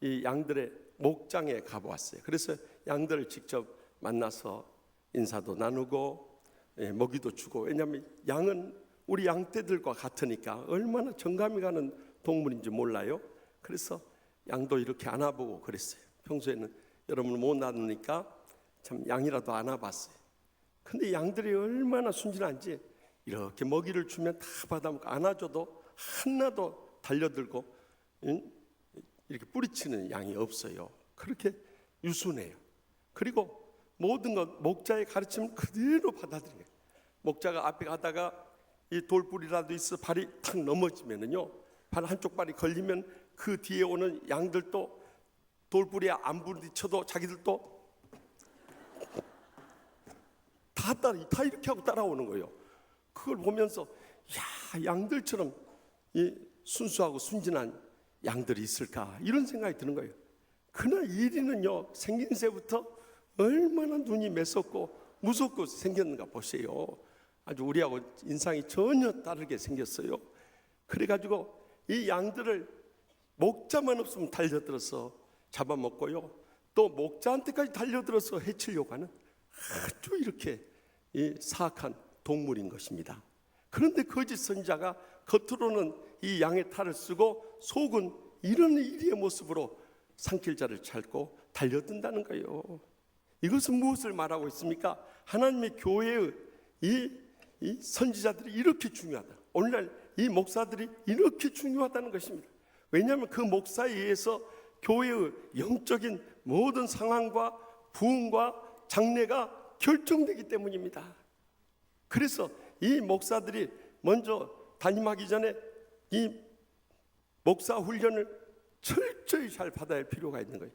이 양들의 목장에 가보았어요. 그래서 양들을 직접 만나서 인사도 나누고 먹이도 주고, 왜냐하면 양은 우리 양떼들과 같으니까 얼마나 정감이 가는 동물인지 몰라요. 그래서 양도 이렇게 안아보고 그랬어요. 평소에는 여러분을 못 나누니까 참 양이라도 안아봤어요. 근데 양들이 얼마나 순진한지 이렇게 먹이를 주면 다 받아먹고, 안아줘도 하나도 달려들고 이렇게 뿌리치는 양이 없어요. 그렇게 유순해요. 그리고 모든 것 목자의 가르침을 그대로 받아들여요. 목자가 앞에 가다가 이 돌뿌리라도 있어 발이 탁 넘어지면은요, 발 한쪽 발이 걸리면 그 뒤에 오는 양들도 돌뿌리에 안 부딪혀도 자기들도 다 이렇게 하고 따라오는 거예요. 그걸 보면서 야, 양들처럼 이 순수하고 순진한 양들이 있을까, 이런 생각이 드는 거예요. 그러나 이리는요, 생긴 새부터 얼마나 눈이 매섭고 무섭고 생겼는가 보세요. 아주 우리하고 인상이 전혀 다르게 생겼어요. 그래가지고 이 양들을 목자만 없으면 달려들어서 잡아먹고요, 또 목자한테까지 달려들어서 해치려고 하는 아주 이렇게 사악한 동물인 것입니다. 그런데 거짓 선지자가 겉으로는 이 양의 탈을 쓰고 속은 이런 이리의 모습으로 산길자를 찾고 달려든다는 거예요. 이것은 무엇을 말하고 있습니까? 하나님의 교회의 이 선지자들이 이렇게 중요하다. 오늘날 이 목사들이 이렇게 중요하다는 것입니다. 왜냐하면 그 목사에 의해서 교회의 영적인 모든 상황과 부흥과 장래가 결정되기 때문입니다. 그래서 이 목사들이 먼저 담임하기 전에 이 목사 훈련을 철저히 잘 받아야 할 필요가 있는 거예요.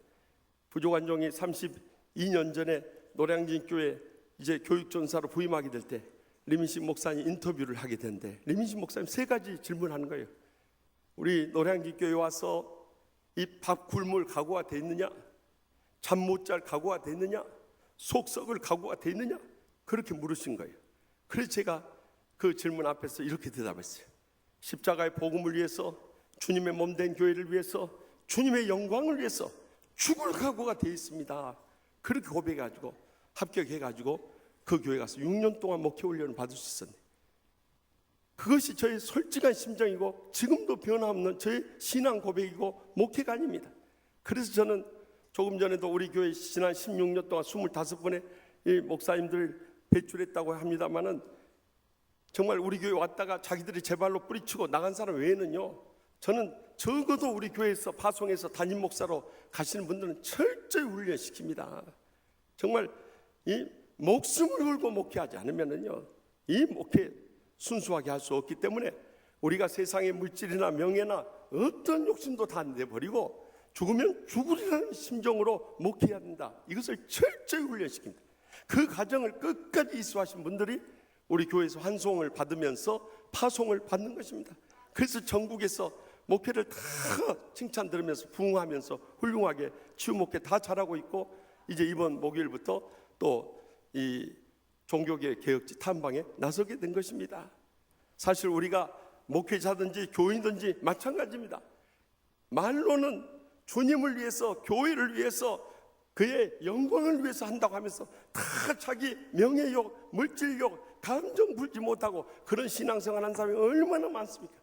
부족한 종이 32년 전에 노량진 교회 이제 교육전사로 부임하게 될 때 리민식 목사님 인터뷰를 하게 되는데, 리민식 목사님 세 가지 질문하는 거예요. 우리 노량진 교회 와서 이 밥 굶을 각오가 돼 있느냐, 잠 못 잘 각오가 돼 있느냐, 속 썩을 각오가 돼 있느냐, 그렇게 물으신 거예요. 그래서 제가 그 질문 앞에서 이렇게 대답했어요. 십자가의 복음을 위해서, 주님의 몸 된 교회를 위해서, 주님의 영광을 위해서 죽을 각오가 돼 있습니다. 그렇게 고백해가지고 합격해가지고 그 교회 가서 6년 동안 목회 훈련을 받을 수 있었네. 그것이 저의 솔직한 심정이고 지금도 변함없는 저의 신앙 고백이고 목회가 아닙니다. 그래서 저는 조금 전에도 우리 교회 지난 16년 동안 25분의 이 목사님들 배출했다고 합니다만은, 정말 우리 교회 왔다가 자기들이 제 발로 뿌리치고 나간 사람 외에는요, 저는 적어도 우리 교회에서 파송해서 담임 목사로 가시는 분들은 철저히 훈련시킵니다. 정말 이 목숨을 걸고 목회하지 않으면은요, 이 목회 순수하게 할 수 없기 때문에 우리가 세상의 물질이나 명예나 어떤 욕심도 다 내버리고 죽으면 죽으리라는 심정으로 목회해야 된다. 이것을 철저히 훈련시킵니다. 그 과정을 끝까지 이수하신 분들이 우리 교회에서 환송을 받으면서 파송을 받는 것입니다. 그래서 전국에서 목회를 다 칭찬 들으면서 부응하면서 훌륭하게 치유 목회 다 잘하고 있고, 이제 이번 목요일부터 또 이 종교계 개혁지 탐방에 나서게 된 것입니다. 사실 우리가 목회자든지 교인든지 마찬가지입니다. 말로는 주님을 위해서, 교회를 위해서, 그의 영광을 위해서 한다고 하면서 다 자기 명예욕, 물질욕, 감정 불지 못하고 그런 신앙생활 하는 사람이 얼마나 많습니까?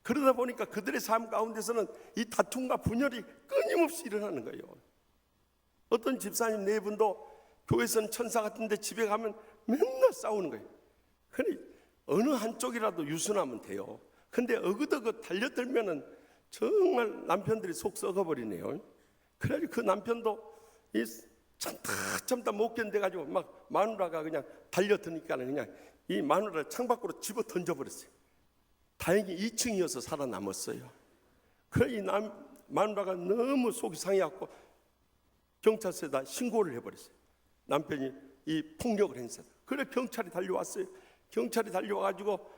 그러다 보니까 그들의 삶 가운데서는 이 다툼과 분열이 끊임없이 일어나는 거예요. 어떤 집사님 네 분도 교회에서는 천사 같은데 집에 가면 맨날 싸우는 거예요. 그러니 어느 한쪽이라도 유순하면 돼요. 근데 어긋어긋 달려들면은 정말 남편들이 속 썩어버리네요. 그래가지고 그 남편도 이 참다 못 견뎌가지고 막 마누라가 그냥 달려드니까는 그냥 이 마누라를 창밖으로 집어 던져버렸어요. 다행히 2층이어서 살아남았어요. 그래 이 마누라가 너무 속이 상해갖고 경찰서에다 신고를 해버렸어요. 남편이 이 폭력을 행사했다. 그래 경찰이 달려왔어요. 경찰이 달려와가지고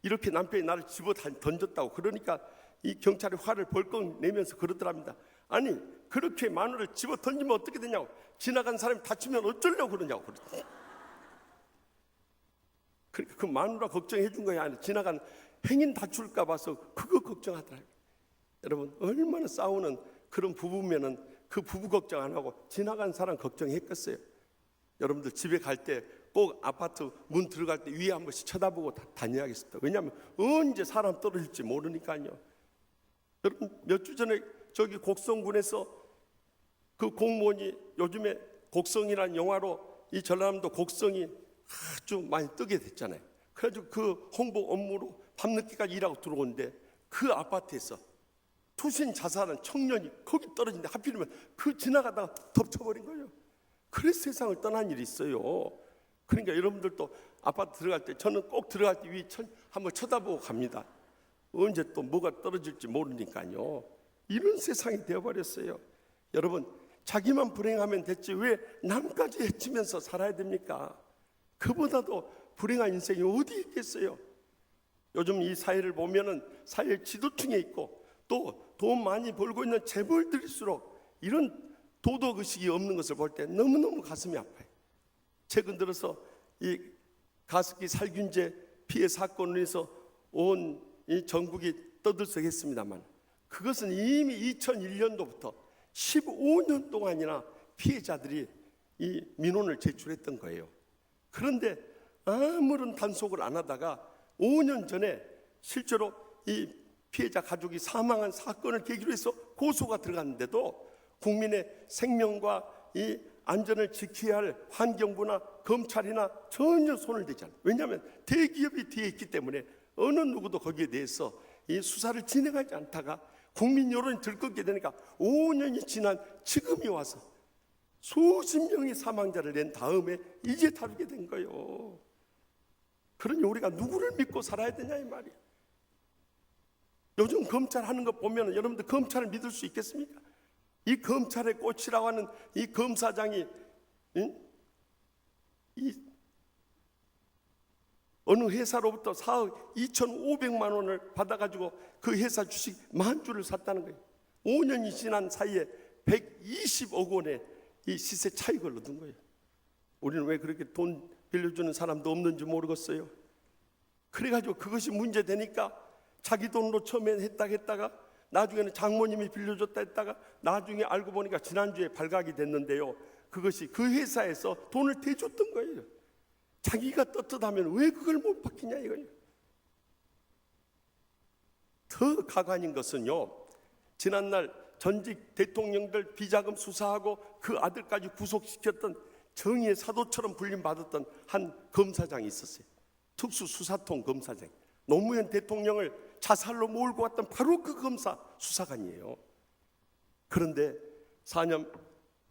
이렇게 남편이 나를 집어 던졌다고. 그러니까 이 경찰이 화를 벌컥 내면서 그러더랍니다. 아니 그렇게 마누라를 집어 던지면 어떻게 되냐고. 지나간 사람이 다치면 어쩌려고 그러냐고. 그러니까 그 마누라 걱정해 준 거야. 아니 지나간 행인 다출까 봐서 그거 걱정하더라고요. 여러분 얼마나 싸우는 그런 부부면은 그 부부 걱정 안 하고 지나간 사람 걱정했겠어요. 여러분들 집에 갈 때 꼭 아파트 문 들어갈 때 위에 한 번씩 쳐다보고 다녀야겠습니다. 왜냐하면 언제 사람 떨어질지 모르니까요. 여러분 몇 주 전에 저기 곡성군에서 그 공무원이, 요즘에 곡성이라는 영화로 이 전라남도 곡성이 아주 많이 뜨게 됐잖아요. 그래가지고 그 홍보 업무로 밤늦게까지 일하고 들어오는데 그 아파트에서 투신 자살한 청년이 거기 떨어진데 하필이면 그 지나가다가 덮쳐버린 거예요. 그래서 세상을 떠난 일이 있어요. 그러니까 여러분들도 아파트 들어갈 때, 저는 꼭 들어갈 때 위에 한번 쳐다보고 갑니다. 언제 또 뭐가 떨어질지 모르니까요. 이런 세상이 되어버렸어요. 여러분 자기만 불행하면 됐지 왜 남까지 해치면서 살아야 됩니까? 그보다도 불행한 인생이 어디 있겠어요? 요즘 이 사회를 보면은 사회 지도층에 있고 또 돈 많이 벌고 있는 재벌들일수록 이런 도덕의식이 없는 것을 볼 때 너무너무 가슴이 아파요. 최근 들어서 이 가습기 살균제 피해 사건으로 해서 온 이 전국이 떠들썩했습니다만, 그것은 이미 2001년도부터 15년 동안이나 피해자들이 이 민원을 제출했던 거예요. 그런데 아무런 단속을 안 하다가 5년 전에 실제로 이 피해자 가족이 사망한 사건을 계기로 해서 고소가 들어갔는데도 국민의 생명과 이 안전을 지켜야 할 환경부나 검찰이나 전혀 손을 대지 않아요. 왜냐하면 대기업이 뒤에 있기 때문에 어느 누구도 거기에 대해서 이 수사를 진행하지 않다가 국민 여론이 들끓게 되니까 5년이 지난 지금이 와서 수십 명의 사망자를 낸 다음에 이제 다루게 된 거예요. 그러니 우리가 누구를 믿고 살아야 되냐 이 말이에요. 요즘 검찰 하는 거 보면 여러분들 검찰을 믿을 수 있겠습니까? 이 검찰의 꽃이라고 하는 이 검사장이 이 어느 회사로부터 4억 2,500만 원을 받아가지고 그 회사 주식 10,000주를 샀다는 거예요. 5년이 지난 사이에 120억 원의 이 시세 차익을 얻은 거예요. 우리는 왜 그렇게 돈 빌려주는 사람도 없는지 모르겠어요. 그래가지고 그것이 문제되니까 자기 돈으로 처음에 했다가 나중에는 장모님이 빌려줬다 했다가 나중에 알고 보니까 지난주에 발각이 됐는데요. 그것이 그 회사에서 돈을 대줬던 거예요. 자기가 떳떳하면 왜 그걸 못 받겠냐 이거예요. 더 가관인 것은요, 지난날 전직 대통령들 비자금 수사하고 그 아들까지 구속시켰던 정의의 사도처럼 불림받았던 한 검사장이 있었어요. 특수수사통 검사장. 노무현 대통령을 자살로 몰고 왔던 바로 그 검사 수사관이에요. 그런데 4년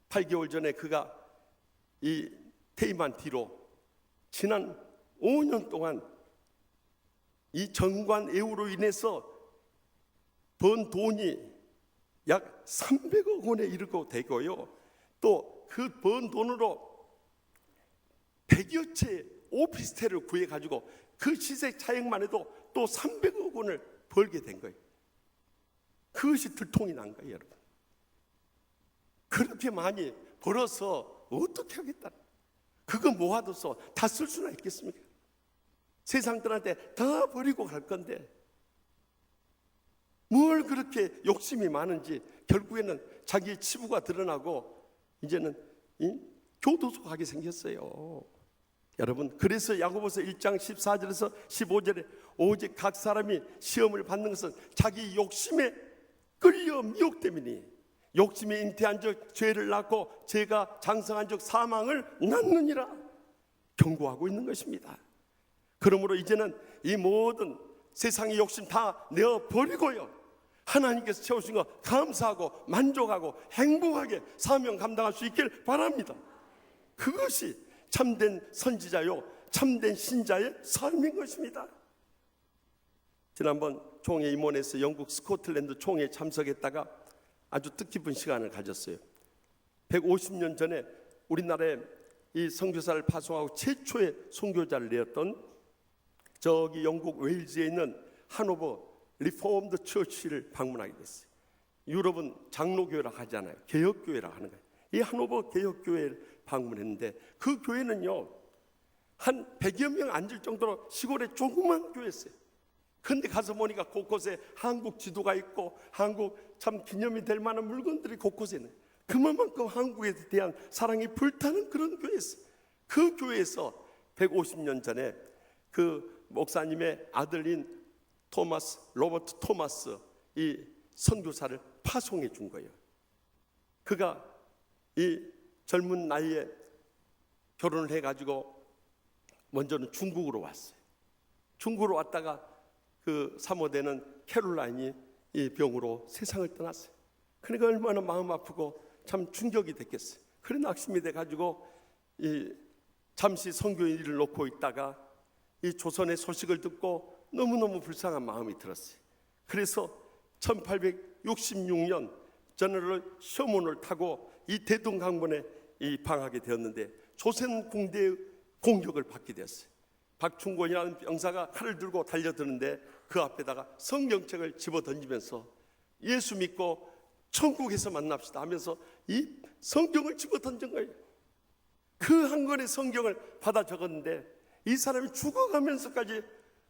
8개월 전에 그가 이 퇴임한 뒤로 지난 5년 동안 이 정관 애우로 인해서 번 돈이 약 300억 원에 이르고 되고요. 또 그 번 돈으로 100여 채 오피스텔을 구해가지고 그 시세 차익만 해도 또 300억 원을 벌게 된 거예요. 그것이 들통이 난 거예요, 여러분. 그렇게 많이 벌어서 어떻게 하겠다. 그거 모아둬서 다 쓸 수나 있겠습니까? 세상들한테 다 버리고 갈 건데 뭘 그렇게 욕심이 많은지 결국에는 자기의 치부가 드러나고 이제는 교도소 가게 생겼어요. 여러분, 그래서 야고보서 1장 14절에서 15절에 오직 각 사람이 시험을 받는 것은 자기 욕심에 끌려 미혹됨이니 욕심이 잉태한 적 죄를 낳고 죄가 장성한 적 사망을 낳느니라 경고하고 있는 것입니다. 그러므로 이제는 이 모든 세상의 욕심 다 내어버리고요, 하나님께서 채우신 거 감사하고 만족하고 행복하게 사명 감당할 수 있길 바랍니다. 그것이 참된 선지자요 참된 신자의 삶인 것입니다. 지난번 총회 임원에서 영국 스코틀랜드 총회에 참석했다가 아주 뜻깊은 시간을 가졌어요. 150년 전에 우리나라에 이 선교사를 파송하고 최초의 선교자를 내었던 저기 영국 웨일즈에 있는 하노버 리포엄드 처치를 방문하게 됐어요. 유럽은 장로교회라고 하잖아요. 개혁교회라고 하는 거예요. 이 하노버 개혁교회를 방문했는데 그 교회는요 한 100여 명 앉을 정도로 시골에 조그만 교회였어요. 그런데 가서 보니까 곳곳에 한국 지도가 있고 한국 참 기념이 될 만한 물건들이 곳곳에 있는, 그만큼 한국에 대한 사랑이 불타는 그런 교회였어요. 그 교회에서 150년 전에 그 목사님의 아들인 로버트 토마스 이 선교사를 파송해 준 거예요. 그가 이 젊은 나이에 결혼을 해가지고 먼저는 중국으로 왔어요. 중국으로 왔다가 그 사모되는 캐롤라인이 이 병으로 세상을 떠났어요. 그러니까 얼마나 마음 아프고 참 충격이 됐겠어요. 그래 낙심이 돼가지고 이 잠시 선교의 일을 놓고 있다가 이 조선의 소식을 듣고 너무너무 불쌍한 마음이 들었어요. 그래서 1866년 저널 셔먼을 타고 이 대동강변에 방하게 되었는데 조선 공대의 공격을 받게 되었어요. 박충곤이라는 병사가 칼을 들고 달려드는데 그 앞에다가 성경책을 집어던지면서 예수 믿고 천국에서 만납시다 하면서 이 성경을 집어던진 거예요. 그 한 권의 성경을 받아 적었는데 이 사람이 죽어가면서까지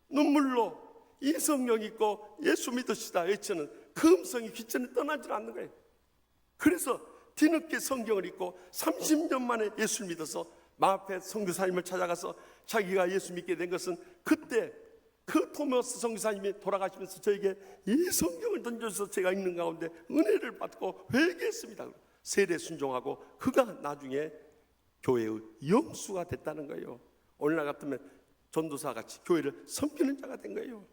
눈물로 이 성경 읽고 예수 믿으시다 외치는 그 음성이 귀천에 떠나질 않는 거예요. 그래서 뒤늦게 성경을 읽고 30년 만에 예수를 믿어서 마페 선교사님을 찾아가서 자기가 예수 믿게 된 것은 그때 그 토마스 선교사님이 돌아가시면서 저에게 이 성경을 던져서 제가 읽는 가운데 은혜를 받고 회개했습니다. 세례 순종하고 그가 나중에 교회의 영수가 됐다는 거예요. 오늘날 같으면 전도사 같이 교회를 섬기는 자가 된 거예요.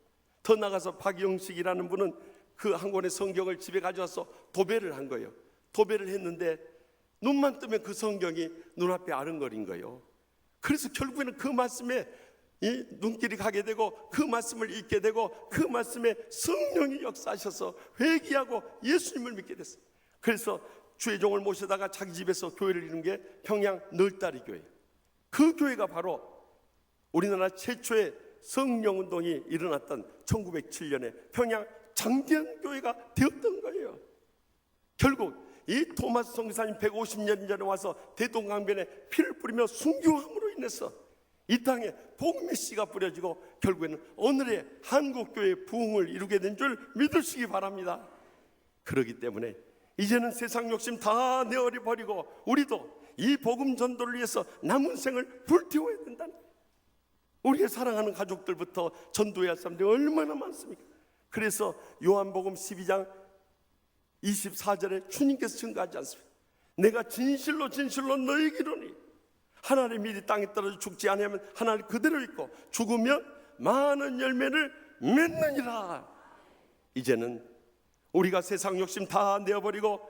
더 나가서 박영식이라는 분은 그 한 권의 성경을 집에 가져와서 도배를 한 거예요. 도배를 했는데 눈만 뜨면 그 성경이 눈앞에 아른거린 거예요. 그래서 결국에는 그 말씀에 이 눈길이 가게 되고 그 말씀을 읽게 되고 그 말씀에 성령이 역사하셔서 회개하고 예수님을 믿게 됐어요. 그래서 주의 종을 모셔다가 자기 집에서 교회를 이룬 게 평양 널다리 교회. 그 교회가 바로 우리나라 최초의 성령운동이 일어났던 1907년에 평양 장대현교회가 되었던 거예요. 결국 이 토마스 선교사님 150년 전에 와서 대동강변에 피를 뿌리며 순교함으로 인해서 이 땅에 복음의 씨가 뿌려지고 결국에는 오늘의 한국교회의 부흥을 이루게 된 줄 믿으시기 바랍니다. 그렇기 때문에 이제는 세상 욕심 다 내어버리고 우리도 이 복음 전도를 위해서 남은 생을 불태워야 된다는 거예요. 우리의 사랑하는 가족들부터 전도해야 할 사람들이 얼마나 많습니까? 그래서 요한복음 12장 24절에 주님께서 증거하지 않습니까? 내가 진실로 진실로 너희에게 이르노니 하나님의 밀이 땅에 떨어져 죽지 아니하면 하나님 그대로 있고 죽으면 많은 열매를 맺느니라. 이제는 우리가 세상 욕심 다 내어버리고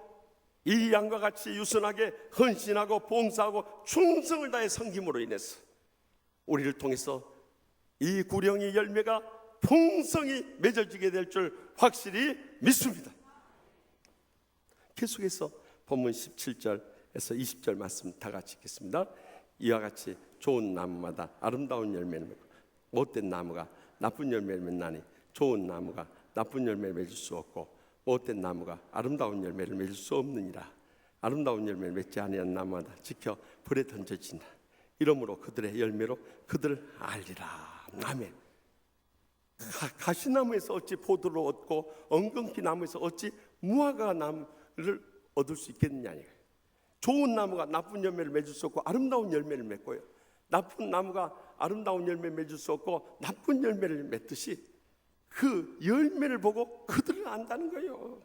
이 양과 같이 유순하게 헌신하고 봉사하고 충성을 다해 섬김으로 인해서 우리를 통해서 이 구령의 열매가 풍성히 맺어지게 될 줄 확실히 믿습니다. 계속해서 본문 17절에서 20절 말씀 다 같이 읽겠습니다. 이와 같이 좋은 나무마다 아름다운 열매를 맺고 못된 나무가 나쁜 열매를 맺나니 좋은 나무가 나쁜 열매를 맺을 수 없고 못된 나무가 아름다운 열매를 맺을 수 없느니라. 아름다운 열매를 맺지 아니한 나무마다 지켜 불에 던져진다. 이러므로 그들의 열매로 그들을 알리라. 아멘. 가시나무에서 어찌 포도를 얻고 엉겅퀴 나무에서 어찌 무화과 나무를 얻을 수 있겠느냐. 좋은 나무가 나쁜 열매를 맺을 수 없고 아름다운 열매를 맺고요, 나쁜 나무가 아름다운 열매를 맺을 수 없고 나쁜 열매를 맺듯이 그 열매를 보고 그들을 안다는 거예요.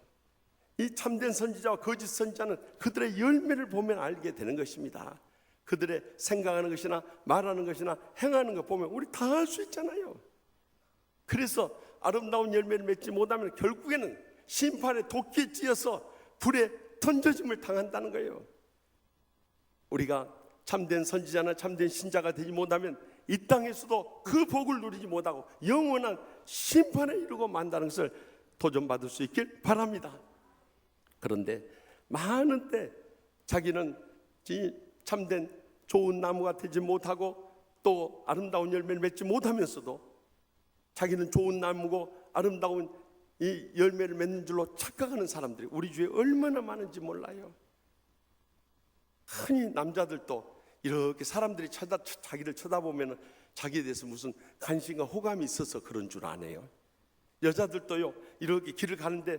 이 참된 선지자와 거짓 선지자는 그들의 열매를 보면 알게 되는 것입니다. 그들의 생각하는 것이나 말하는 것이나 행하는 것 보면 우리 다 알 수 있잖아요. 그래서 아름다운 열매를 맺지 못하면 결국에는 심판의 도끼에 찧어서 불에 던져짐을 당한다는 거예요. 우리가 참된 선지자나 참된 신자가 되지 못하면 이 땅에서도 그 복을 누리지 못하고 영원한 심판에 이르고 만다는 것을 도전받을 수 있길 바랍니다. 그런데 많은 때 자기는 참된 좋은 나무가 되지 못하고 또 아름다운 열매를 맺지 못하면서도 자기는 좋은 나무고 아름다운 이 열매를 맺는 줄로 착각하는 사람들이 우리 주위에 얼마나 많은지 몰라요. 흔히 남자들도 이렇게 사람들이 자기를 쳐다보면 자기에 대해서 무슨 관심과 호감이 있어서 그런 줄 아네요. 여자들도요, 이렇게 길을 가는데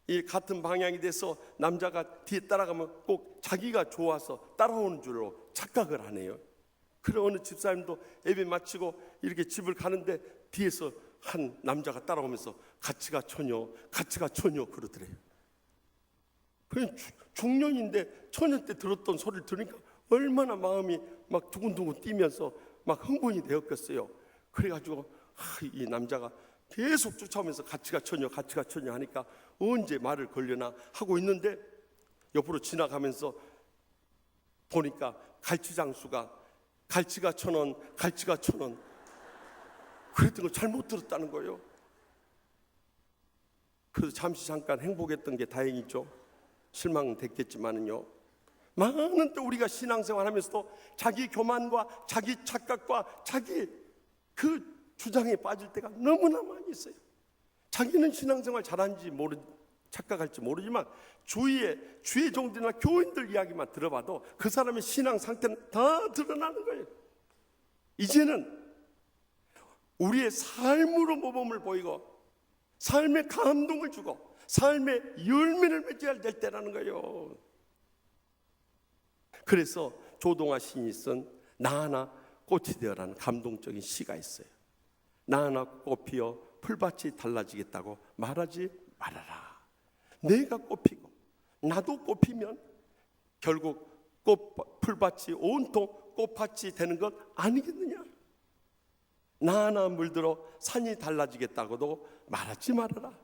이 같은 방향이 돼서 남자가 뒤에 따라가면 꼭 자기가 좋아서 따라오는 줄로 착각을 하네요. 그래 어느 집사님도 예배 마치고 이렇게 집을 가는데 뒤에서 한 남자가 따라오면서 같이 가 처녀 그러더래요. 그냥 중년인데 처녀 때 들었던 소리를 들으니까 얼마나 마음이 막 두근두근 뛰면서 막 흥분이 되었겠어요. 그래가지고 이 남자가 계속 쫓아오면서 같이 가 처녀 하니까 언제 말을 걸려나 하고 있는데 옆으로 지나가면서 보니까 갈치장수가 갈치가 1,000원 그랬던 걸 잘못 들었다는 거예요. 그래서 잠깐 행복했던 게 다행이죠. 실망됐겠지만은요, 많은 때 우리가 신앙생활 하면서도 자기 교만과 자기 착각과 자기 그 주장에 빠질 때가 너무나 많이 있어요. 자기는 신앙생활 잘하는지 착각할지 모르지만 주위의 종들이나 교인들 이야기만 들어봐도 그 사람의 신앙 상태는 다 드러나는 거예요. 이제는 우리의 삶으로 모범을 보이고 삶의 감동을 주고 삶의 열매를 맺어야 될 때라는 거예요. 그래서 조동아 시인이 쓴 나 하나 꽃이 되어라는 감동적인 시가 있어요. 나 하나 꽃 피어 풀밭이 달라지겠다고 말하지 말아라. 내가 꽃피고 나도 꽃피면 결국 풀밭이 온통 꽃밭이 되는 것 아니겠느냐. 나 하나 물들어 산이 달라지겠다고도 말하지 말아라.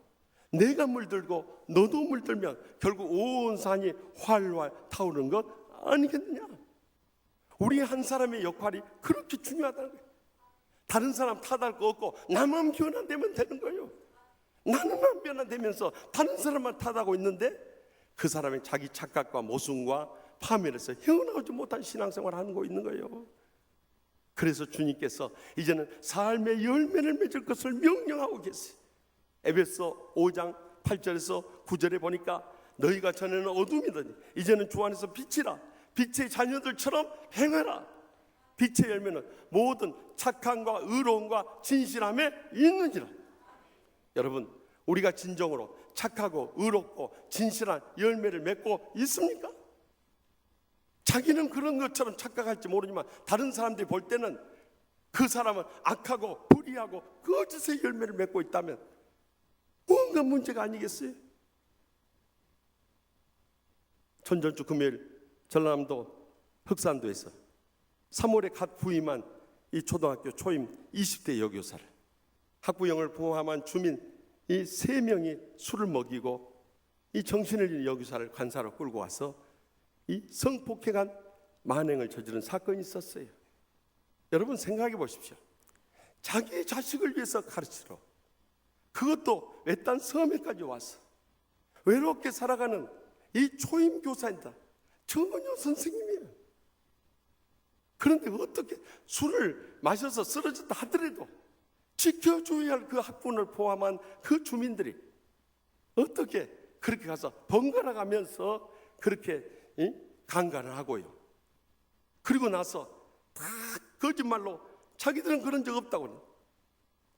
내가 물들고 너도 물들면 결국 온 산이 활활 타오르는 것 아니겠느냐. 우리 한 사람의 역할이 그렇게 중요하다는 거예요. 다른 사람 탓할 거 없고 나만 변화되면 되는 거예요. 나는 안 변화되면서 다른 사람만 탓하고 있는데 그 사람의 자기 착각과 모순과 파멸에서 헤어나오지 못한 신앙생활을 하는 거 있는 거예요. 그래서 주님께서 이제는 삶의 열매를 맺을 것을 명령하고 계세요. 에베소 5장 8절에서 9절에 보니까 너희가 전에는 어둠이더니 이제는 주 안에서 빛이라. 빛의 자녀들처럼 행하라. 빛의 열매는 모든 착함과 의로움과 진실함에 있느니라. 여러분, 우리가 진정으로 착하고 의롭고 진실한 열매를 맺고 있습니까? 자기는 그런 것처럼 착각할지 모르지만 다른 사람들이 볼 때는 그 사람은 악하고 불의하고 거짓의 열매를 맺고 있다면 뭔가 문제가 아니겠어요? 전전주 금요일 전라남도 흑산도에서 3월에 갓 부임한 이 초등학교 초임 20대 여교사를 학부형을 포함한 주민 이 3명이 술을 먹이고 이 정신을 잃은 여교사를 관사로 끌고 와서 이 성폭행한 만행을 저지른 사건이 있었어요. 여러분 생각해 보십시오. 자기 자식을 위해서 가르치러 그것도 외딴 섬에까지 와서 외롭게 살아가는 이 초임 교사입니다. 정은효 선생님이에요. 그런데 어떻게 술을 마셔서 쓰러졌다 하더라도 지켜줘야 할 그 학군을 포함한 그 주민들이 어떻게 그렇게 가서 번갈아 가면서 그렇게 강간을 하고요. 그리고 나서 다 거짓말로 자기들은 그런 적 없다고,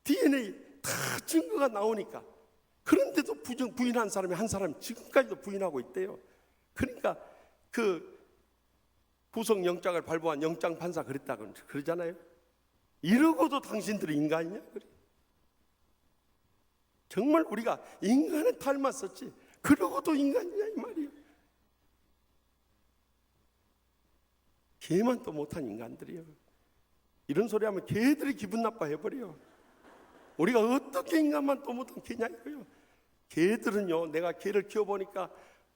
DNA 다 증거가 나오니까, 그런데도 부인한 사람이 한 사람이 지금까지도 부인하고 있대요. 그러니까 그 구속영장을 발부한 영장판사 그랬다고 그러잖아요. 이러고도 당신들이 인간이냐? 그래. 정말 우리가 인간을 닮았었지 그러고도 인간이냐 이 말이에요. 개만 또 못한 인간들이에요. 이런 소리 하면 개들이 기분 나빠해버려요. 우리가 어떻게 인간만 또 못한 개냐 이거요. 개들은요, 내가 개를 키워보니까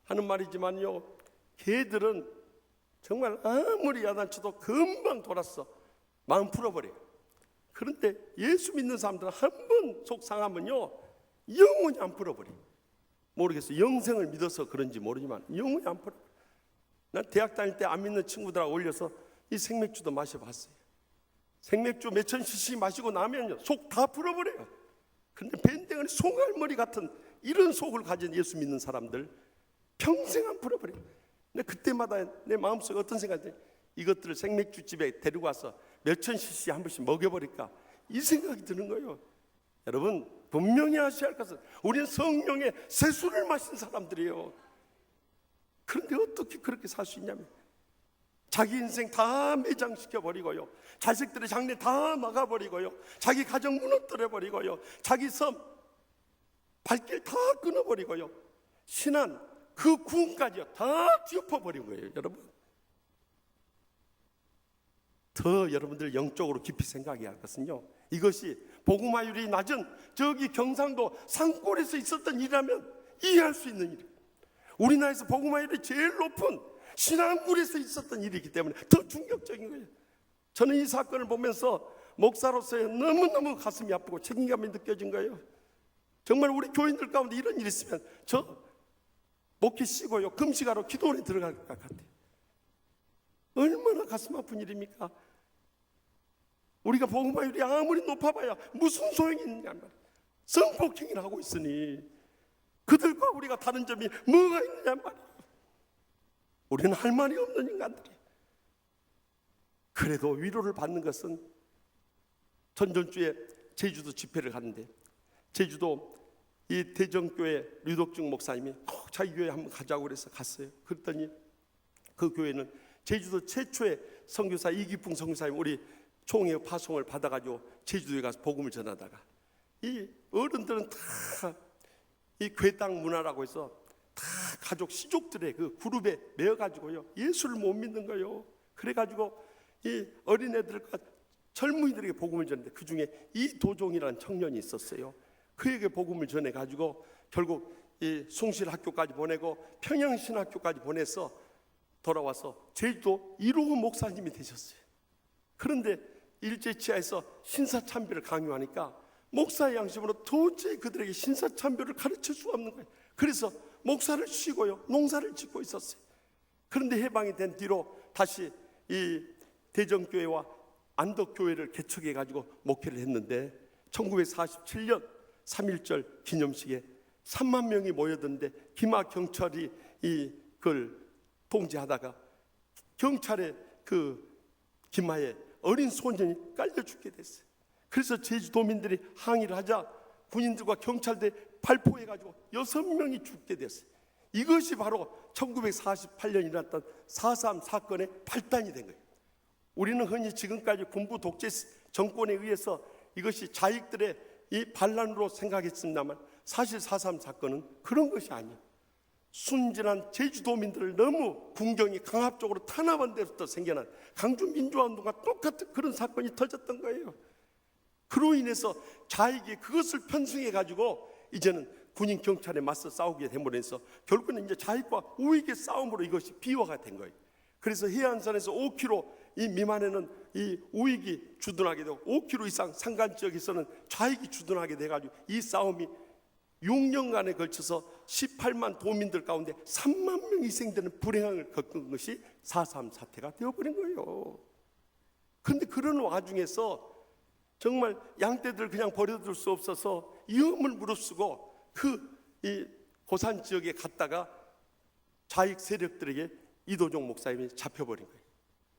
하는 말이지만요, 개들은 정말 아무리 야단쳐도 금방 돌았어. 마음 풀어버려요. 그런데 예수 믿는 사람들은 한 번 속상하면요 영원히 안 풀어버려요. 모르겠어요. 영생을 믿어서 그런지 모르지만 영원히 안 풀어버려요. 난 대학 다닐 때 안 믿는 친구들하고 어울려서 이 생맥주도 마셔봤어요. 생맥주 몇천 cc 마시고 나면요 속 다 풀어버려요. 그런데 밴댕이 송알머리 같은 이런 속을 가진 예수 믿는 사람들 평생 안 풀어버려요. 근데 그때마다 내 마음속에 어떤 생각이 들어요? 이것들을 생맥주집에 데리고 와서 몇천 cc 한 번씩 먹여버릴까, 이 생각이 드는 거예요. 여러분 분명히 아셔야 할 것은 우리는 성령의 세수를 마신 사람들이에요. 그런데 어떻게 그렇게 살 수 있냐면 자기 인생 다 매장시켜버리고요, 자식들의 장래 다 막아버리고요, 자기 가정 무너뜨려버리고요, 자기 섬 발길 다 끊어버리고요, 신한 그 구원까지요 다 뒤엎어버린 거예요. 여러분, 더 여러분들 영적으로 깊이 생각해야 할 것은요, 이것이 복음화율이 낮은 저기 경상도 산골에서 있었던 일이라면 이해할 수 있는 일이에요. 우리나라에서 복음화율이 제일 높은 신안굴에서 있었던 일이기 때문에 더 충격적인 거예요. 저는 이 사건을 보면서 목사로서의 너무너무 가슴이 아프고 책임감이 느껴진 거예요. 정말 우리 교인들 가운데 이런 일이 있으면 저 목회 쉬고요 금식하러 기도원에 들어갈 것 같아요. 얼마나 가슴 아픈 일입니까? 우리가 복음화율이 아무리 높아봐야 무슨 소용이 있느냐 말이에요. 성폭행을 하고 있으니 그들과 우리가 다른 점이 뭐가 있느냐 말이에요. 우리는 할 말이 없는 인간들이에요. 그래도 위로를 받는 것은, 전전주에 제주도 집회를 가는데 제주도 이 대정교회 류덕중 목사님이 꼭 자기 교회 한번 가자고 그래서 갔어요. 그랬더니 그 교회는 제주도 최초의 선교사 이기풍 선교사님 우리 총회 파송을 받아가지고 제주도에 가서 복음을 전하다가, 이 어른들은 다 이 괴당 문화라고 해서 다 가족 시족들의 그 그룹에 매어가지고요 예수를 못 믿는 거예요. 그래가지고 이 어린애들과 젊은이들에게 복음을 전했는데 그 중에 이도종이라는 청년이 있었어요. 그에게 복음을 전해가지고 결국 이 숭실학교까지 보내고 평양신학교까지 보내서 돌아와서 제주도 1호 목사님이 되셨어요. 그런데 일제치하에서 신사참배를 강요하니까 목사의 양심으로 도저히 그들에게 신사참배를 가르칠 수가 없는 거예요. 그래서 목사를 쉬고요 농사를 짓고 있었어요. 그런데 해방이 된 뒤로 다시 이 대정교회와 안덕교회를 개척해가지고 목회를 했는데 1947년 3.1절 기념식에 3만 명이 모여드는데 기마 경찰이 그걸 통제하다가 경찰의 그 기마에 어린 소년이 깔려 죽게 됐어요. 그래서 제주도민들이 항의를 하자 군인들과 경찰대 발포해가지고 6명이 죽게 됐어요. 이것이 바로 1948년 일어났던 4.3 사건의 발단이 된 거예요. 우리는 흔히 지금까지 군부 독재 정권에 의해서 이것이 자익들의 이 반란으로 생각했습니다만 사실 4.3 사건은 그런 것이 아니에요. 순진한 제주도민들을 너무 군경이 강압적으로 탄압한 데부터 생겨난 강주민주화운동과 똑같은 그런 사건이 터졌던 거예요. 그로 인해서 자익이 그것을 편승해가지고 이제는 군인 경찰에 맞서 싸우게 됨으로써 결국은 이제 자익과 우익의 싸움으로 이것이 비화가 된 거예요. 그래서 해안선에서 5km 이 미만에는 이 우익이 주둔하게 되고 5km 이상 산간 지역에서는 좌익이 주둔하게 돼가지고 이 싸움이 6년간에 걸쳐서 18만 도민들 가운데 3만 명이 희생되는 불행을 겪은 것이 4.3 사태가 되어버린 거예요. 그런데 그런 와중에서 정말 양떼들 그냥 버려둘 수 없어서 위험을 무릅쓰고 이 고산 지역에 갔다가 좌익 세력들에게 이도종 목사님이 잡혀버린 거예요.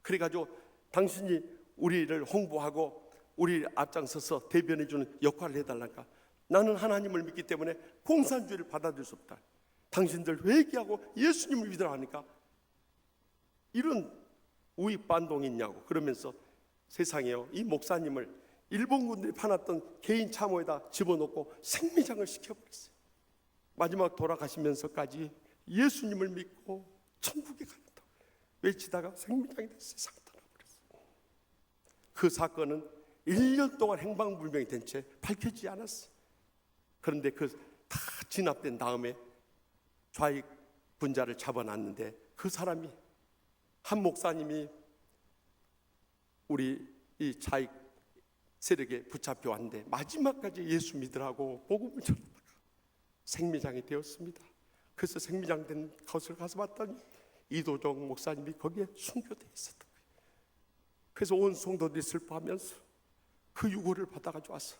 그래가지고 당신이 우리를 홍보하고 우리 앞장서서 대변해주는 역할을 해달라니까 나는 하나님을 믿기 때문에 공산주의를 받아들일 수 없다. 당신들 회개하고 예수님을 믿으라 하니까 이런 우익 반동이 있냐고 그러면서 세상에요, 이 목사님을 일본군들이 파놨던 개인 참호에다 집어넣고 생미장을 시켜버렸어요. 마지막 돌아가시면서까지 예수님을 믿고 천국에 간다 외치다가 생미장이 돼서 세상 떠나버렸어요. 그 사건은 1년 동안 행방불명이 된 채 밝혀지지 않았어요. 그런데 그 다 진압된 다음에 좌익 분자를 잡아놨는데 그 사람이 한 목사님이 우리 이 좌익 세력에 붙잡혀 왔는데 마지막까지 예수 믿으라고 복음을 전하다가 생미장이 되었습니다. 그래서 생미장된 곳을 가서 봤더니 이도종 목사님이 거기에 순교되어 있었던 거예요. 그래서 온 성도들이 슬퍼하면서 그 유고를 받아가지고 와서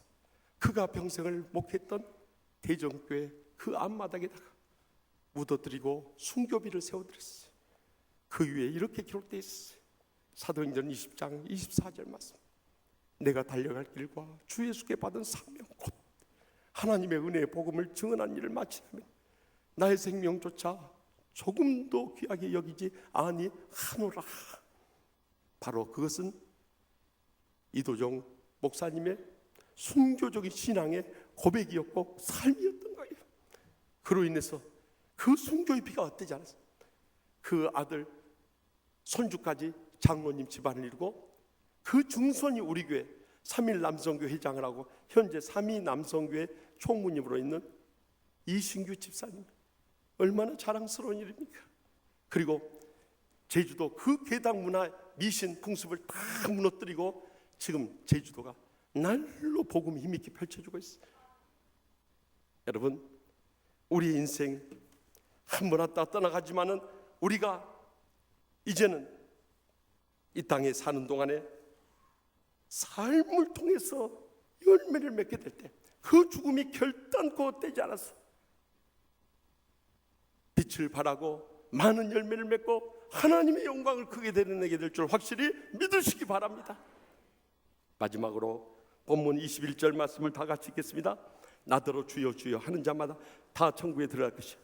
그가 평생을 목했던 대정교회 그 앞마당에다가 묻어드리고 순교비를 세워드렸어요. 그 위에 이렇게 기록되어 있어요. 사도행전 20장 24절 말씀. 내가 달려갈 길과 주 예수께 받은 사명 곧 하나님의 은혜의 복음을 증언한 일을 마치려면 나의 생명조차 조금도 귀하게 여기지 아니하노라. 바로 그것은 이도종 목사님의 순교적인 신앙의 고백이었고 삶이었던 거예요. 그로 인해서 그 순교의 피가 어때지 않았어요? 그 아들 손주까지 장로님 집안을 이루고 그 중손이 우리 교회 3일 남성교 회장을 하고 현재 3위 남성교회 총무님으로 있는 이신규 집사님, 얼마나 자랑스러운 일입니까? 그리고 제주도 그 괴당 문화 미신 풍습을 다 무너뜨리고 지금 제주도가 날로 복음이 힘있게 펼쳐지고 있어요. 여러분, 우리 인생 한 번 왔다 떠나가지만은 우리가 이제는 이 땅에 사는 동안에 삶을 통해서 열매를 맺게 될 때 그 죽음이 결단코 되지 않았어. 빛을 발하고 많은 열매를 맺고 하나님의 영광을 크게 드러내게 될 줄 확실히 믿으시기 바랍니다. 마지막으로 본문 21절 말씀을 다 같이 읽겠습니다. 나더러 주여 주여 하는 자마다 다 천국에 들어갈 것이요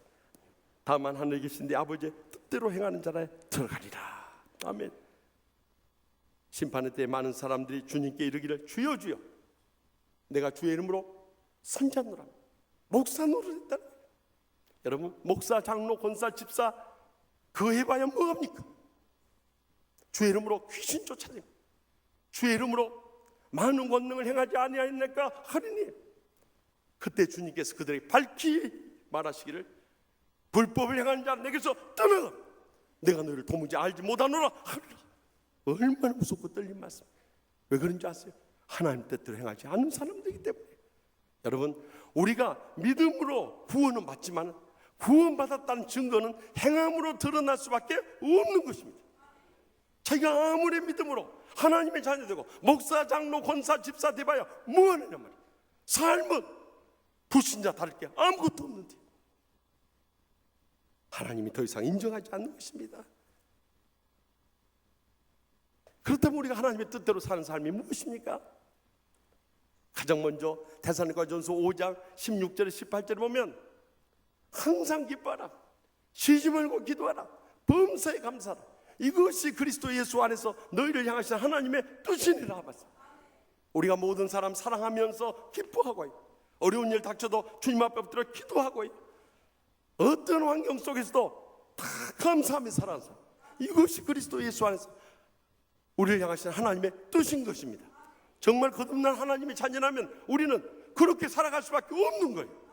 다만 하늘에 계신 내 아버지의 뜻대로 행하는 자라에 들어가리라. 아멘. 심판의 때 많은 사람들이 주님께 이르기를 주여 주여 내가 주의 이름으로 선지하노라 목사 노릇했다. 여러분, 목사, 장로, 권사, 집사 그거 해봐야 뭐합니까? 주의 이름으로 귀신 쫓아내고 주의 이름으로 많은 권능을 행하지 아니하였나이까 하리니 그때 주님께서 그들에게 밝히 말하시기를 불법을 행하는 자 내게서 떠나가 내가 너희를 도무지 알지 못하노라 하리라. 얼마나 무섭고 떨린 말씀. 왜 그런지 아세요? 하나님 뜻대로 행하지 않는 사람들이기 때문에. 여러분, 우리가 믿음으로 구원은 받지만 구원받았다는 증거는 행함으로 드러날 수밖에 없는 것입니다. 자기가 아무리 믿음으로 하나님의 자녀되고 목사, 장로, 권사, 집사 돼봐야 뭐하느냐 말이야. 삶은 불신자 다를 게 아무것도 없는데 하나님이 더 이상 인정하지 않는 것입니다. 그렇다면 우리가 하나님의 뜻대로 사는 삶이 무엇입니까? 가장 먼저 데살로니가전서 5장 16절에 18절에 보면 항상 기뻐하라, 쉬지 말고 기도하라, 범사에 감사하라, 이것이 그리스도 예수 안에서 너희를 향하신 하나님의 뜻이니라 하셨습니다. 우리가 모든 사람 사랑하면서 기뻐하고 어려운 일 닥쳐도 주님 앞에 엎드려 기도하고 어떤 환경 속에서도 다 감사하며 살아가는 사람, 이것이 그리스도 예수 안에서 우리를 향하신 하나님의 뜻인 것입니다. 정말 거듭난 하나님의 자녀라면 우리는 그렇게 살아갈 수밖에 없는 거예요.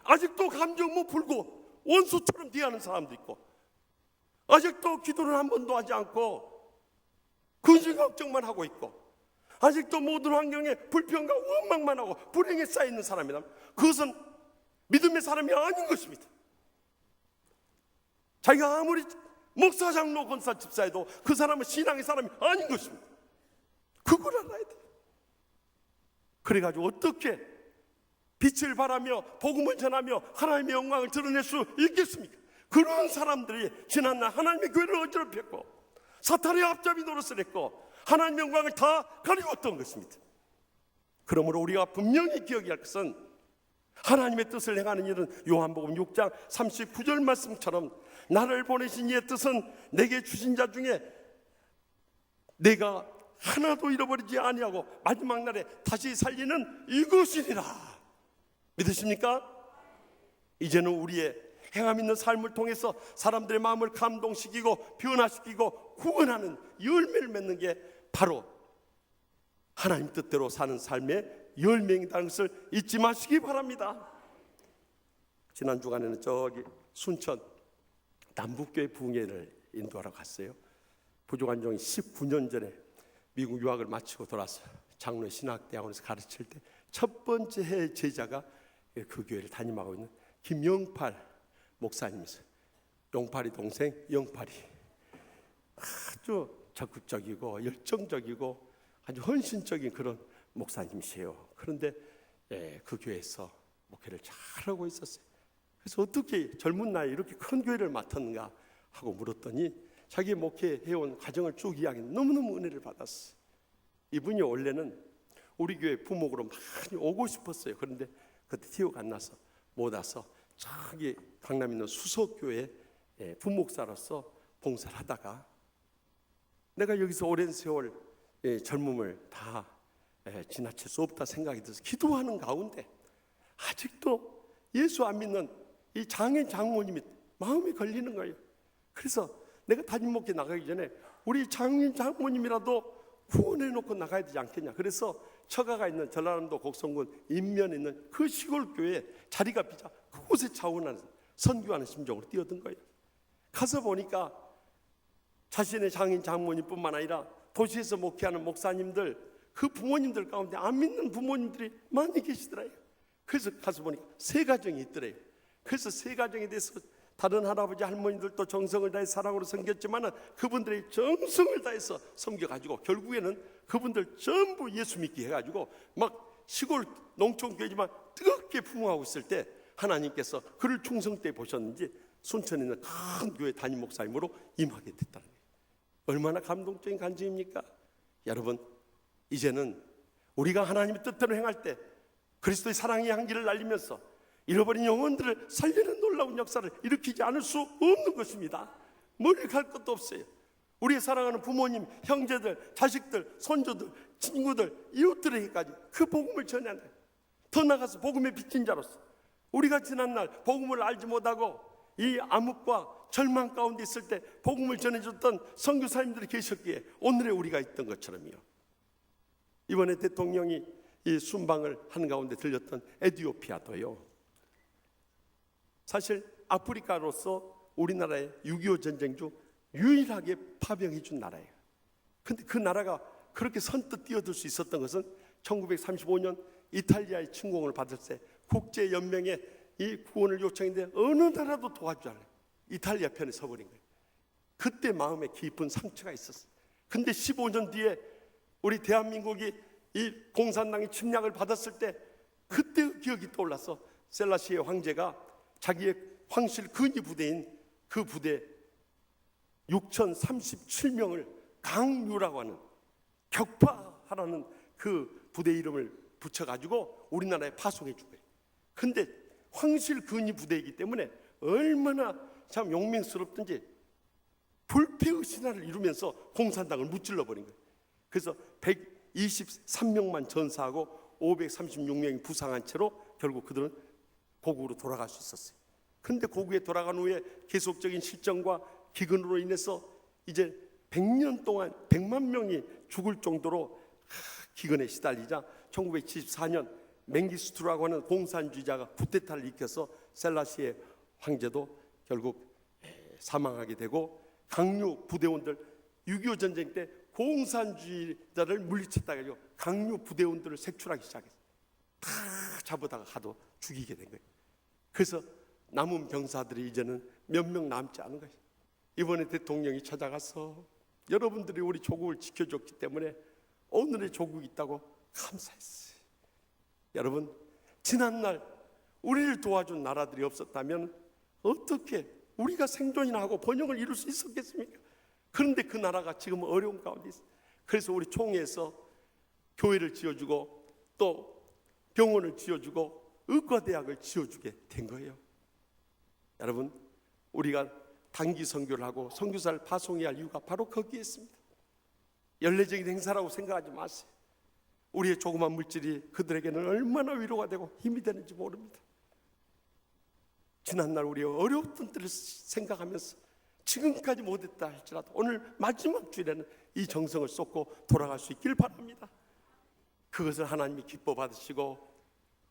아직도 감정 못 풀고 원수처럼 대하는 사람도 있고 아직도 기도를 한 번도 하지 않고 근심 걱정만 하고 있고 아직도 모든 환경에 불평과 원망만 하고 불행에 쌓여있는 사람이라면 그것은 믿음의 사람이 아닌 것입니다. 자기가 아무리 목사, 장로, 권사, 집사해도 그 사람은 신앙의 사람이 아닌 것입니다. 그걸 알아야 돼요. 그래가지고 어떻게 빛을 발하며 복음을 전하며 하나님의 영광을 드러낼 수 있겠습니까? 그런 사람들이 지난날 하나님의 교회를 어지럽혔고 사탄의 앞잡이 노릇을 했고 하나님의 영광을 다 가리웠던 것입니다. 그러므로 우리가 분명히 기억해야 할 것은 하나님의 뜻을 행하는 일은 요한복음 6장 39절 말씀처럼 나를 보내신 이의 뜻은 내게 주신 자 중에 내가 하나도 잃어버리지 아니하고 마지막 날에 다시 살리는 이것이니라. 믿으십니까? 이제는 우리의 행함 있는 삶을 통해서 사람들의 마음을 감동시키고 변화시키고 구원하는 열매를 맺는 게 바로 하나님 뜻대로 사는 삶의 열매이다는 것을 잊지 마시기 바랍니다. 지난 주간에는 저기 순천 남북교회 부흥회를 인도하러 갔어요. 부족한 종이 19년 전에 미국 유학을 마치고 돌아서 장로 신학대학원에서 가르칠 때 첫 번째 해 제자가 그 교회를 담임하고 있는 김영팔 목사님이세요. 용팔이 동생 영팔이 아주 적극적이고 열정적이고 아주 헌신적인 그런 목사님이세요. 그런데 그 교회에서 목회를 잘하고 있었어요. 그래서 어떻게 젊은 나이에 이렇게 큰 교회를 맡았는가 하고 물었더니 자기 목회해온 과정을 쭉 이야기했는데 너무너무 은혜를 받았어요. 이분이 원래는 우리 교회 부목으로 많이 오고 싶었어요. 그런데 그때 티오가 안 나서 못 와서 저기 강남에 있는 수석교회 부목사로서 봉사를 하다가 내가 여기서 오랜 세월 젊음을 다 지나칠 수 없다 생각이 들어서 기도하는 가운데 아직도 예수 안 믿는 이 장인 장모님이 마음이 걸리는 거예요. 그래서 내가 담임 목회 나가기 전에 우리 장인 장모님이라도 구원해놓고 나가야 되지 않겠냐. 그래서 처가가 있는 전라남도 곡성군 인면에 있는 그 시골 교회에 자리가 비자 그곳에 자원하는 선교하는 심정으로 뛰어든 거예요. 가서 보니까 자신의 장인 장모님뿐만 아니라 도시에서 목회하는 목사님들 그 부모님들 가운데 안 믿는 부모님들이 많이 계시더라고요. 그래서 가서 보니까 세 가정이 있더래요. 그래서 세 가정에 대해서 다른 할아버지 할머니들도 정성을 다해 사랑으로 섬겼지만 그분들이 정성을 다해서 섬겨가지고 결국에는 그분들 전부 예수 믿게 해가지고 막 시골 농촌교회지만 뜨겁게 부흥하고 있을 때 하나님께서 그를 충성 때 보셨는지 순천에 있는 큰 교회 담임 목사님으로 임하게 됐다는 거예요. 얼마나 감동적인 간증입니까? 여러분, 이제는 우리가 하나님의 뜻대로 행할 때 그리스도의 사랑의 향기를 날리면서 잃어버린 영혼들을 살리는 놀라운 역사를 일으키지 않을 수 없는 것입니다. 멀리 갈 것도 없어요. 우리의 사랑하는 부모님, 형제들, 자식들, 손주들, 친구들, 이웃들에게까지 그 복음을 전해야 돼요. 더 나아가서 복음의 빛인 자로서 우리가 지난날 복음을 알지 못하고 이 암흑과 절망 가운데 있을 때 복음을 전해줬던 선교사님들이 계셨기에 오늘의 우리가 있던 것처럼요. 이번에 대통령이 이 순방을 한 가운데 들렸던 에티오피아도요. 사실 아프리카로서 우리나라의 6.25 전쟁 중 유일하게 파병해 준 나라예요. 근데 그 나라가 그렇게 선뜻 뛰어들 수 있었던 것은 1935년 이탈리아의 침공을 받을 때 국제연맹에 이 구원을 요청했는데 어느 나라도 도와주지 않아요. 이탈리아 편에 서버린 거예요. 그때 마음에 깊은 상처가 있었어요. 근데 15년 뒤에 우리 대한민국이 이 공산당의 침략을 받았을 때 그때 기억이 떠올라서 셀라시의 황제가 자기의 황실 근위 부대인 그 부대 6,037명을 강유라고 하는 격파하라는 그 부대 이름을 붙여가지고 우리나라에 파송해 준 거예요. 근데 황실 근위 부대이기 때문에 얼마나 참 용맹스럽든지 불패의 신화를 이루면서 공산당을 무찔러 버린 거예요. 그래서 123명만 전사하고 536명이 부상한 채로 결국 그들은 고국으로 돌아갈 수 있었어요. 그런데 고국에 돌아간 후에 계속적인 실정과 기근으로 인해서 이제 100년 동안 100만 명이 죽을 정도로 기근에 시달리자 1974년 맹기스투라고 하는 공산주의자가 쿠데타를 일으켜서 셀라시의 황제도 결국 사망하게 되고 강류 부대원들 6.25 전쟁 때 공산주의자를 물리쳤다가 강요 부대원들을 색출하기 시작했어요. 다 잡아다가 가도 죽이게 된 거예요. 그래서 남은 병사들이 이제는 몇 명 남지 않은 거예요. 이번에 대통령이 찾아가서 여러분들이 우리 조국을 지켜줬기 때문에 오늘의 조국이 있다고 감사했어요. 여러분, 지난날 우리를 도와준 나라들이 없었다면 어떻게 우리가 생존이나 하고 번영을 이룰 수 있었겠습니까? 그런데 그 나라가 지금 어려운 가운데 있어요. 그래서 우리 총회에서 교회를 지어주고 또 병원을 지어주고 의과대학을 지어주게 된 거예요. 여러분, 우리가 단기 선교를 하고 선교사를 파송해야 할 이유가 바로 거기에 있습니다. 연례적인 행사라고 생각하지 마세요. 우리의 조그만 물질이 그들에게는 얼마나 위로가 되고 힘이 되는지 모릅니다. 지난날 우리의 어려웠던 때를 생각하면서 지금까지 못했다 할지라도 오늘 마지막 주일에는 이 정성을 쏟고 돌아갈 수 있길 바랍니다. 그것을 하나님이 기뻐 받으시고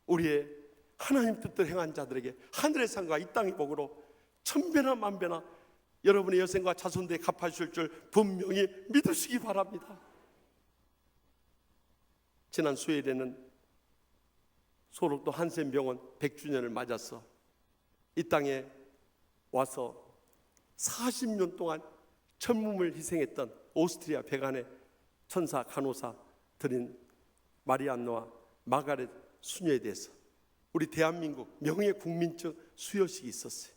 우리의 하나님 뜻대로 행한 자들에게 하늘의 상과 이 땅의 복으로 천배나 만배나 여러분의 여생과 자손들에 갚아주실 줄 분명히 믿으시기 바랍니다. 지난 수요일에는 소록도 한센병원 100주년을 맞아서 이 땅에 와서 40년 동안 천몸을 희생했던 오스트리아 백안의 천사 간호사 들인 마리안노와 마가렛 수녀에 대해서 우리 대한민국 명예국민증 수여식이 있었어요.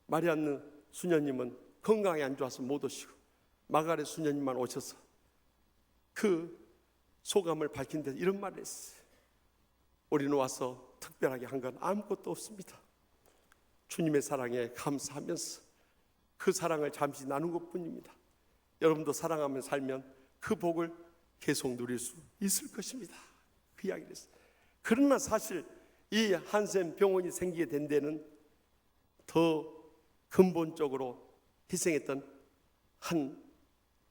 마리안느 수녀님은 건강이 안 좋아서 못 오시고 마가렛 수녀님만 오셔서 그 소감을 밝힌 데 이런 말을 했어요. 우리는 와서 특별하게 한 건 아무것도 없습니다. 주님의 사랑에 감사하면서 그 사랑을 잠시 나눈 것뿐입니다. 여러분도 사랑하며 살면 그 복을 계속 누릴 수 있을 것입니다. 그 이야기를 했어요. 그러나 사실 이 한센 병원이 생기게 된 데는 더 근본적으로 희생했던 한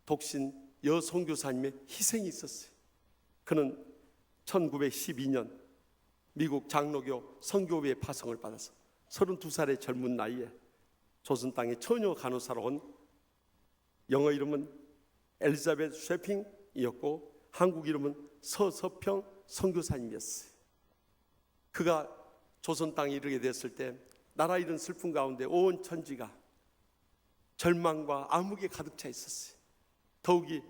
독신 여선교사님의 희생이 있었어요. 그는 1912년 미국 장로교 선교회의 파송을 받아서 32살의 젊은 나이에 조선 땅에 처녀 간호사로 온, 영어 이름은 엘리자베트 쉐핑이었고 한국 이름은 서서평 선교사님이었어요. 그가 조선 땅에 이르게 됐을 때 나라 잃은 슬픔 가운데 온 천지가 절망과 암흑에 가득 차 있었어요. 더욱이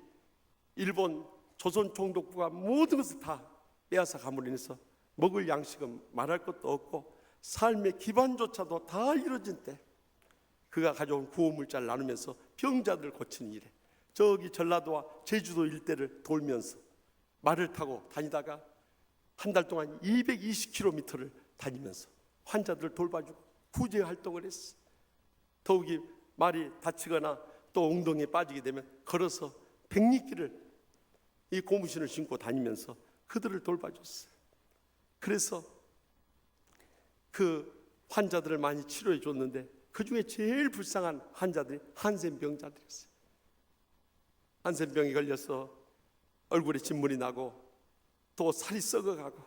일본 조선 총독부가 모든 것을 다 빼앗아 감으로 인해서 먹을 양식은 말할 것도 없고 삶의 기반조차도 다 이루어진 때 그가 가져온 구호물자를 나누면서 병자들을 고치는 일에 저기 전라도와 제주도 일대를 돌면서 말을 타고 다니다가 한 달 동안 220km를 다니면서 환자들을 돌봐주고 구제 활동을 했어. 더욱이 말이 다치거나 또 엉덩이에 빠지게 되면 걸어서 백리길을 이 고무신을 신고 다니면서 그들을 돌봐줬어요. 그래서 그 환자들을 많이 치료해 줬는데 그 중에 제일 불쌍한 환자들이 한센병자들이었어요. 한센병이 걸려서 얼굴에 진물이 나고 또 살이 썩어가고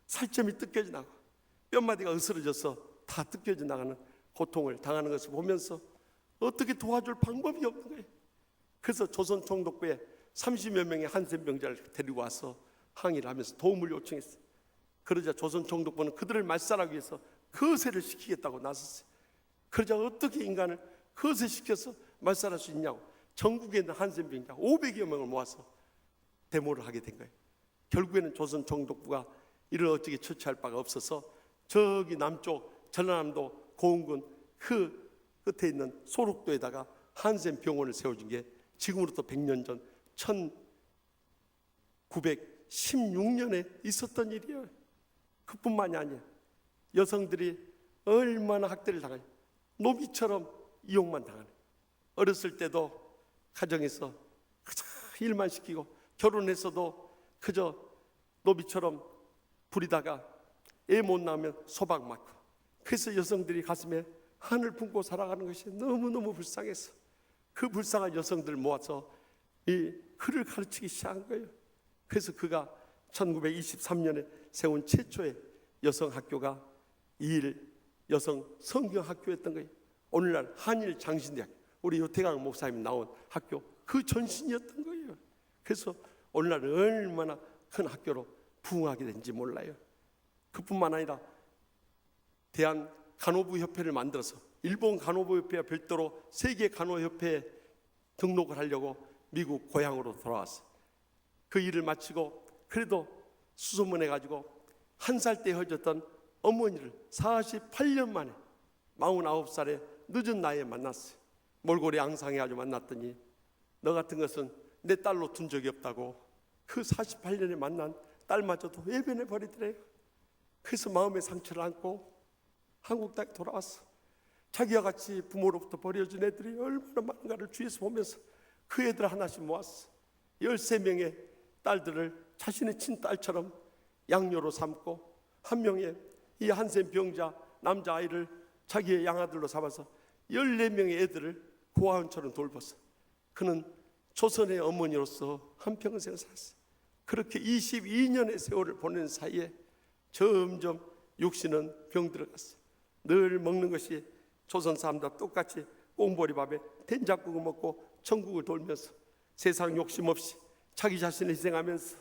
살점이 뜯겨져 나고 뼈마디가 으스러져서 다 뜯겨져 나가는 고통을 당하는 것을 보면서 어떻게 도와줄 방법이 없는 거예요. 그래서 조선 총독부에 30여 명의 한센병자를 데리고 와서 항의를 하면서 도움을 요청했어요. 그러자 조선 총독부는 그들을 말살하기 위해서 거세를 시키겠다고 나섰어요. 그러자 어떻게 인간을 거세시켜서 말살할 수 있냐고 전국에 있는 한센병자 500여 명을 모아서 데모를 하게 된 거예요. 결국에는 조선 총독부가 이를 어떻게 처치할 바가 없어서 저기 남쪽 전라남도 고흥군 그 끝에 있는 소록도에다가 한센병원을 세워준 게 지금으로부터 100년 전 1916년에 있었던 일이에요. 그뿐만이 아니에요. 여성들이 얼마나 학대를 당하냐. 노비처럼 이용만 당하네. 어렸을 때도 가정에서 그저 일만 시키고 결혼해서도 그저 노비처럼 부리다가 애 못 낳으면 소박 맞고, 그래서 여성들이 가슴에 한을 품고 살아가는 것이 너무너무 불쌍해서 그 불쌍한 여성들 모아서 이 글을 가르치기 시작한 거예요. 그래서 그가 1923년에 세운 최초의 여성 학교가 이일 여성 성경 학교였던 거예요. 오늘날 한일 장신대학, 우리 요태강 목사님이 나온 학교 그 전신이었던 거예요. 그래서 오늘날 얼마나 큰 학교로 부흥하게 된지 몰라요. 그뿐만 아니라 대한 간호부 협회를 만들어서 일본 간호부 협회와 별도로 세계 간호협회에 등록을 하려고 미국 고향으로 돌아왔어요. 그 일을 마치고 그래도 수소문해 가지고 1살 때 헤어졌던 어머니를 48년 만에 49살에 늦은 나이에 만났어요. 몰골이 앙상해 아주 만났더니 너 같은 것은 내 딸로 둔 적이 없다고 그 48년에 만난 딸마저도 외면해 버리더래요. 그래서 마음의 상처를 안고 한국 땅에 돌아왔어. 자기와 같이 부모로부터 버려진 애들이 얼마나 많은가를 주위에서 보면서 그 애들 하나씩 모았어. 13명의 딸들을 자신의 친딸처럼 양녀로 삼고 한 명의 이 한센 병자 남자아이를 자기의 양아들로 삼아서 14명의 애들을 고아원처럼 돌봤어. 그는 조선의 어머니로서 한평생 살았어. 그렇게 22년의 세월을 보내는 사이에 점점 육신은 병들어갔어. 늘 먹는 것이 조선 사람들과 똑같이 꽁보리밥에 된장국을 먹고 천국을 돌면서 세상 욕심 없이 자기 자신을 희생하면서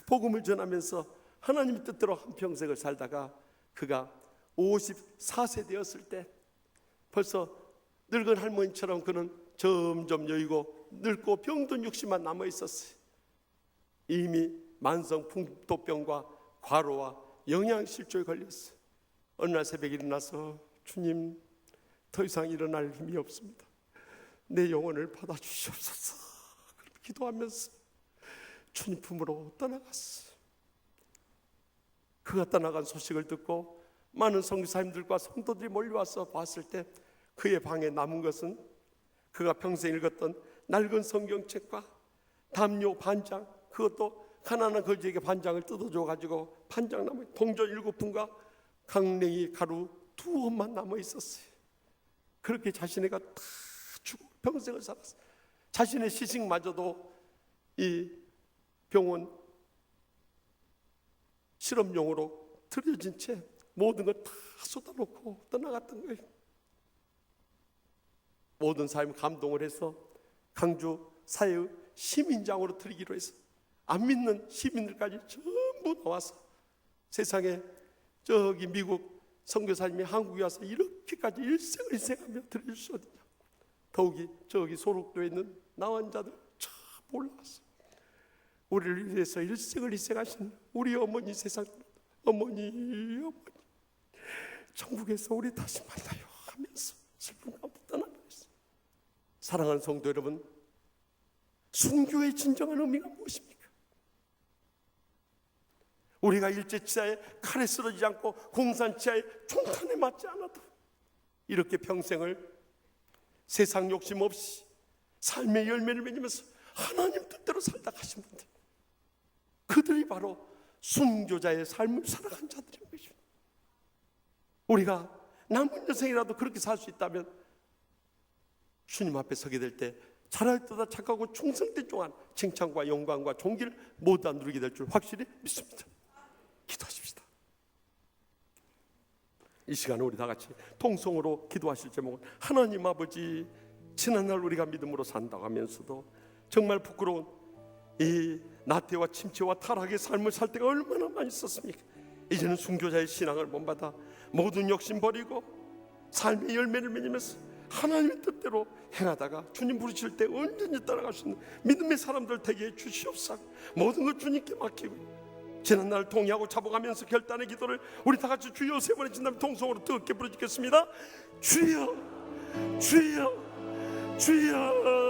복음을 전하면서 하나님의 뜻대로 한평생을 살다가 그가 54세 되었을 때 벌써 늙은 할머니처럼 그는 점점 여이고 늙고 병든 육신만 남아 있었어요. 이미 만성 풍토병과 과로와 영양실조에 걸렸어요. 어느 날 새벽에 일어나서 주님, 더 이상 일어날 힘이 없습니다. 내 영혼을 받아주시옵소서 기도하면서 주님 품으로 떠나갔어. 그가 떠나간 소식을 듣고 많은 선교사님들과 성도들이 몰려와서 봤을 때 그의 방에 남은 것은 그가 평생 읽었던 낡은 성경책과 담요 반장, 그것도 가난한 거지에게 반장을 뜯어줘 가지고 반장나무 동전 7푼과 강냉이 가루 2원만 남아 있었어요. 그렇게 자신애가 다 죽고 평생을 살았어. 자신의 시식마저도 이 병원 실험용으로 들여진 채 모든 걸 다 쏟아놓고 떠나갔던 거예요. 모든 사람이 감동을 해서 강주 사회의 시민장으로 드리기로 해서 안 믿는 시민들까지 전부 나와서 세상에 저기 미국 선교사님이 한국에 와서 이렇게까지 일생을 희생하며 드릴 수 어디냐. 더욱이 저기 소록도에 있는 나환자들 참 올라왔어. 우리를 위해서 일생을 희생하신 우리 어머니, 세상 어머니 천국에서 우리 다시 만나요 하면서 슬픈 가운데 떠나버렸어요. 사랑하는 성도 여러분, 순교의 진정한 의미가 무엇입니까? 우리가 일제치하에 칼에 쓰러지지 않고 공산치하에 총탄에 맞지 않아도 이렇게 평생을 세상 욕심 없이 삶의 열매를 맺으면서 하나님 뜻대로 살다 가신 분들, 그들이 바로 순교자의 삶을 살아간 자들인 것입니다. 우리가 남은 여생이라도 그렇게 살 수 있다면 주님 앞에 서게 될 때 잘할때다 착하고 충성된 종한 칭찬과 영광과 존귀를 모두 다 누리게 될 줄 확실히 믿습니다. 기도하십시다. 이 시간에 우리 다 같이 통성으로 기도하실 제목은 하나님 아버지, 지난날 우리가 믿음으로 산다고 하면서도 정말 부끄러운 이 나태와 침체와 타락의 삶을 살 때가 얼마나 많이 있었습니까? 이제는 순교자의 신앙을 본받아 모든 욕심 버리고 삶의 열매를 맺으면서 하나님의 뜻대로 행하다가 주님 부르실 때 언제든지 따라갈 수 있는 믿음의 사람들 되게 해 주시옵소서. 모든 것 주님께 맡기고 지난날 동의하고 잡아가면서 결단의 기도를 우리 다 같이 주여 3번의 진담 통성으로 뜨겁게 부르짖겠습니다. 주여, 주여, 주여.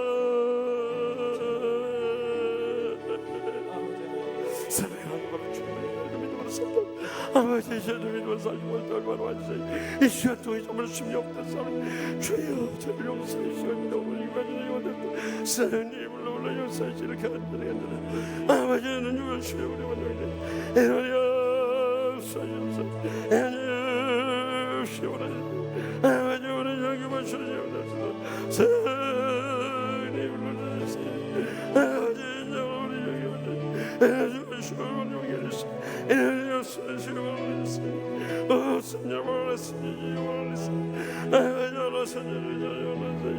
사랑하는 것 주님을 믿음으로 살고 아버지 저를 믿음으로 살고 얼마나 와주세요. 이 시간 동안 정말 숨이 없던 사람 주여 저를 용서해 주시옵니다. 오늘 이만희 사랑님 불러 용서해 주시옵니다. 이렇게 하는 아버지는 누가 주여 우리 원장님 에너리야 사주옵소서 에너리야 시원하시옵소서 아버지 오늘 여기만 주시옵소서 사랑님 불러주세요. 아버지 우리 여기만 에너리야 시원하시옵소서 에너리야 시원하시옵소서 오 선녀 원하시니 원하시 아버지 원하시니 원하시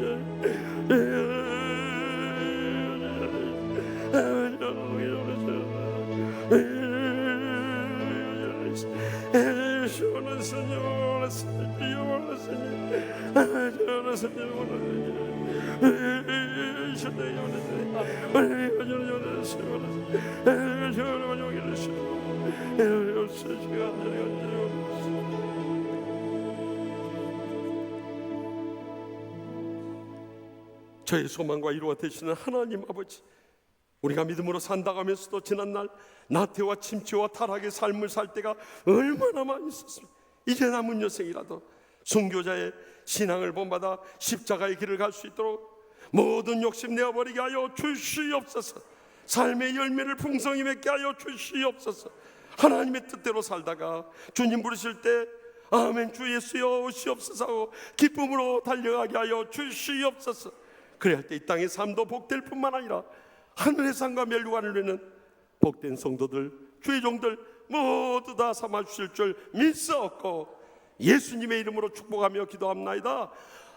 저의 소망과 위로가 되시는 하나님 아버지, 우리가 믿음으로 산다가면서도 지난날 나태와 침체와 타락의 삶을 살 때가 얼마나 많이 있었습니까? 이제 남은 여생이라도 순교자의 신앙을 본받아 십자가의 길을 갈 수 있도록 모든 욕심 내어버리게 하여 주시옵소서. 삶의 열매를 풍성히 맺게 하여 주시옵소서. 하나님의 뜻대로 살다가 주님 부르실 때 아멘 주 예수여 오시옵소서 하고 기쁨으로 달려가게 하여 주시옵소서. 그래야 할 때 이 땅의 삶도 복될 뿐만 아니라 하늘의 상과 멸류관을 누리는 복된 성도들, 주의 종들 모두 다 삼아 주실 줄 믿사옵고 예수님의 이름으로 축복하며 기도합나이다.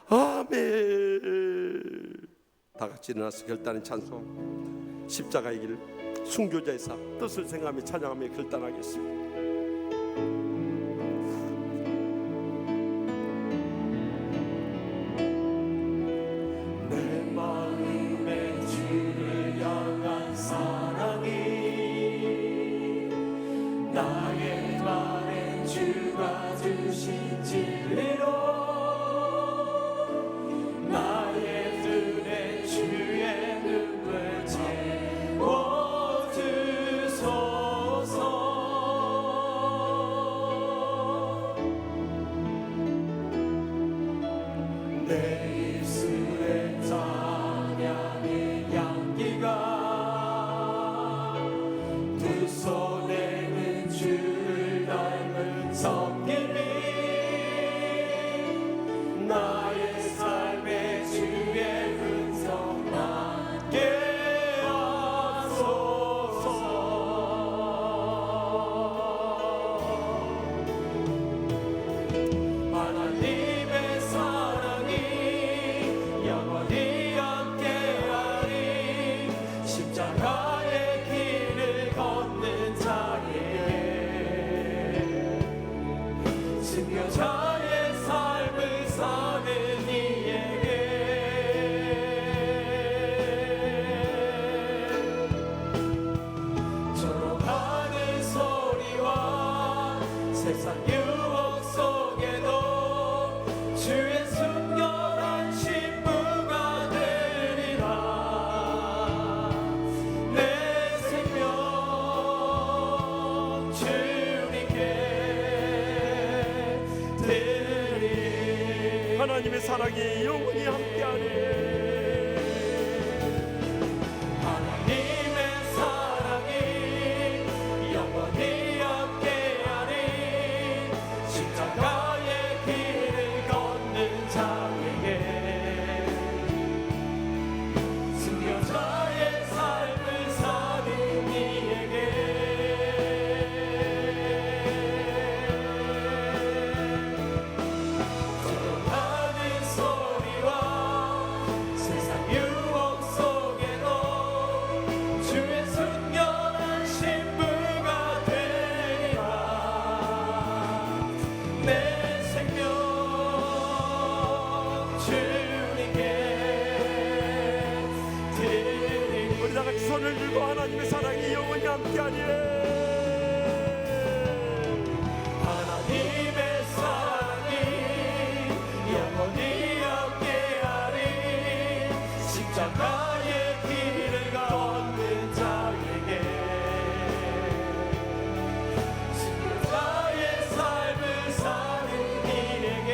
아멘. 다 같이 일어나서 결단의 찬송, 십자가의 길, 순교자의 삶, 뜻을 생각하며 찬양하며 결단하겠습니다. 나의 맘에 주가 주신 진리로 나의 눈에 주의 눈물 채워주소서. 내 입술에 찬양의 향기가 두 손에는 주를 닮은 섬김이 나의 삶의 주의 음성 함께 하소서. 하나님의 사랑이 영원히 함께하리. 십자가의 길을 걷는 자에게 순교자의 삶을 사는 이에게 졸업하는 소리와 세상 유혹 속에도 주의 순결한 신부가 되리라. 내 생명 주님께 드리. 하나님의 사랑이 영원히 함께하리. 하나님의 사랑이 영원히 함께하리. 십자가의 길을 걷는 자에게 순교자의 삶을 사는 이에게 졸업하는 소리와 세상 유혹 속에도 주의 순결한 신부가 되리라. 내 생명 주님께 드리리. 우리 다 같이 손을 들고 하나님의 사랑이 영원히 함께하리. 하나님의 사랑이 영원히 함께하리. 십자가의 길을 걷는 자에게 순교자의 삶을 사는 이에게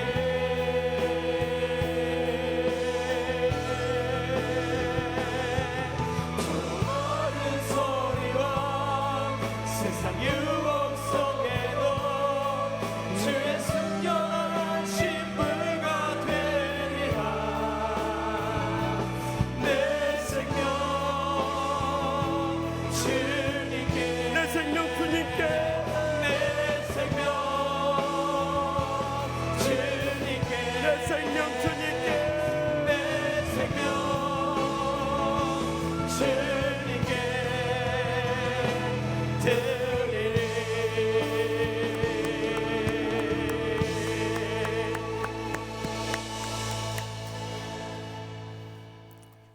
조롱하는 소리와 세상 유혹 속에도 주의 순결한 신부가 되리라. 내 생명 주님께 내 생명 주님께, 내 생명 주님께 내 생명 주님께. 내 생명 주님께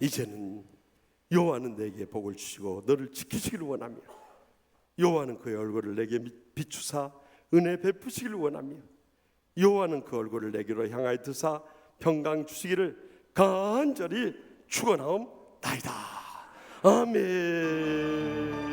이제는 여호와는 내게 복을 주시고 너를 지키시기를 원하며 여호와는 그의 얼굴을 내게 비추사 은혜 베푸시기를 원하며 여호와는 그 얼굴을 내게로 향하여 드사 평강 주시기를 간절히 축원하옵나이다. 아멘.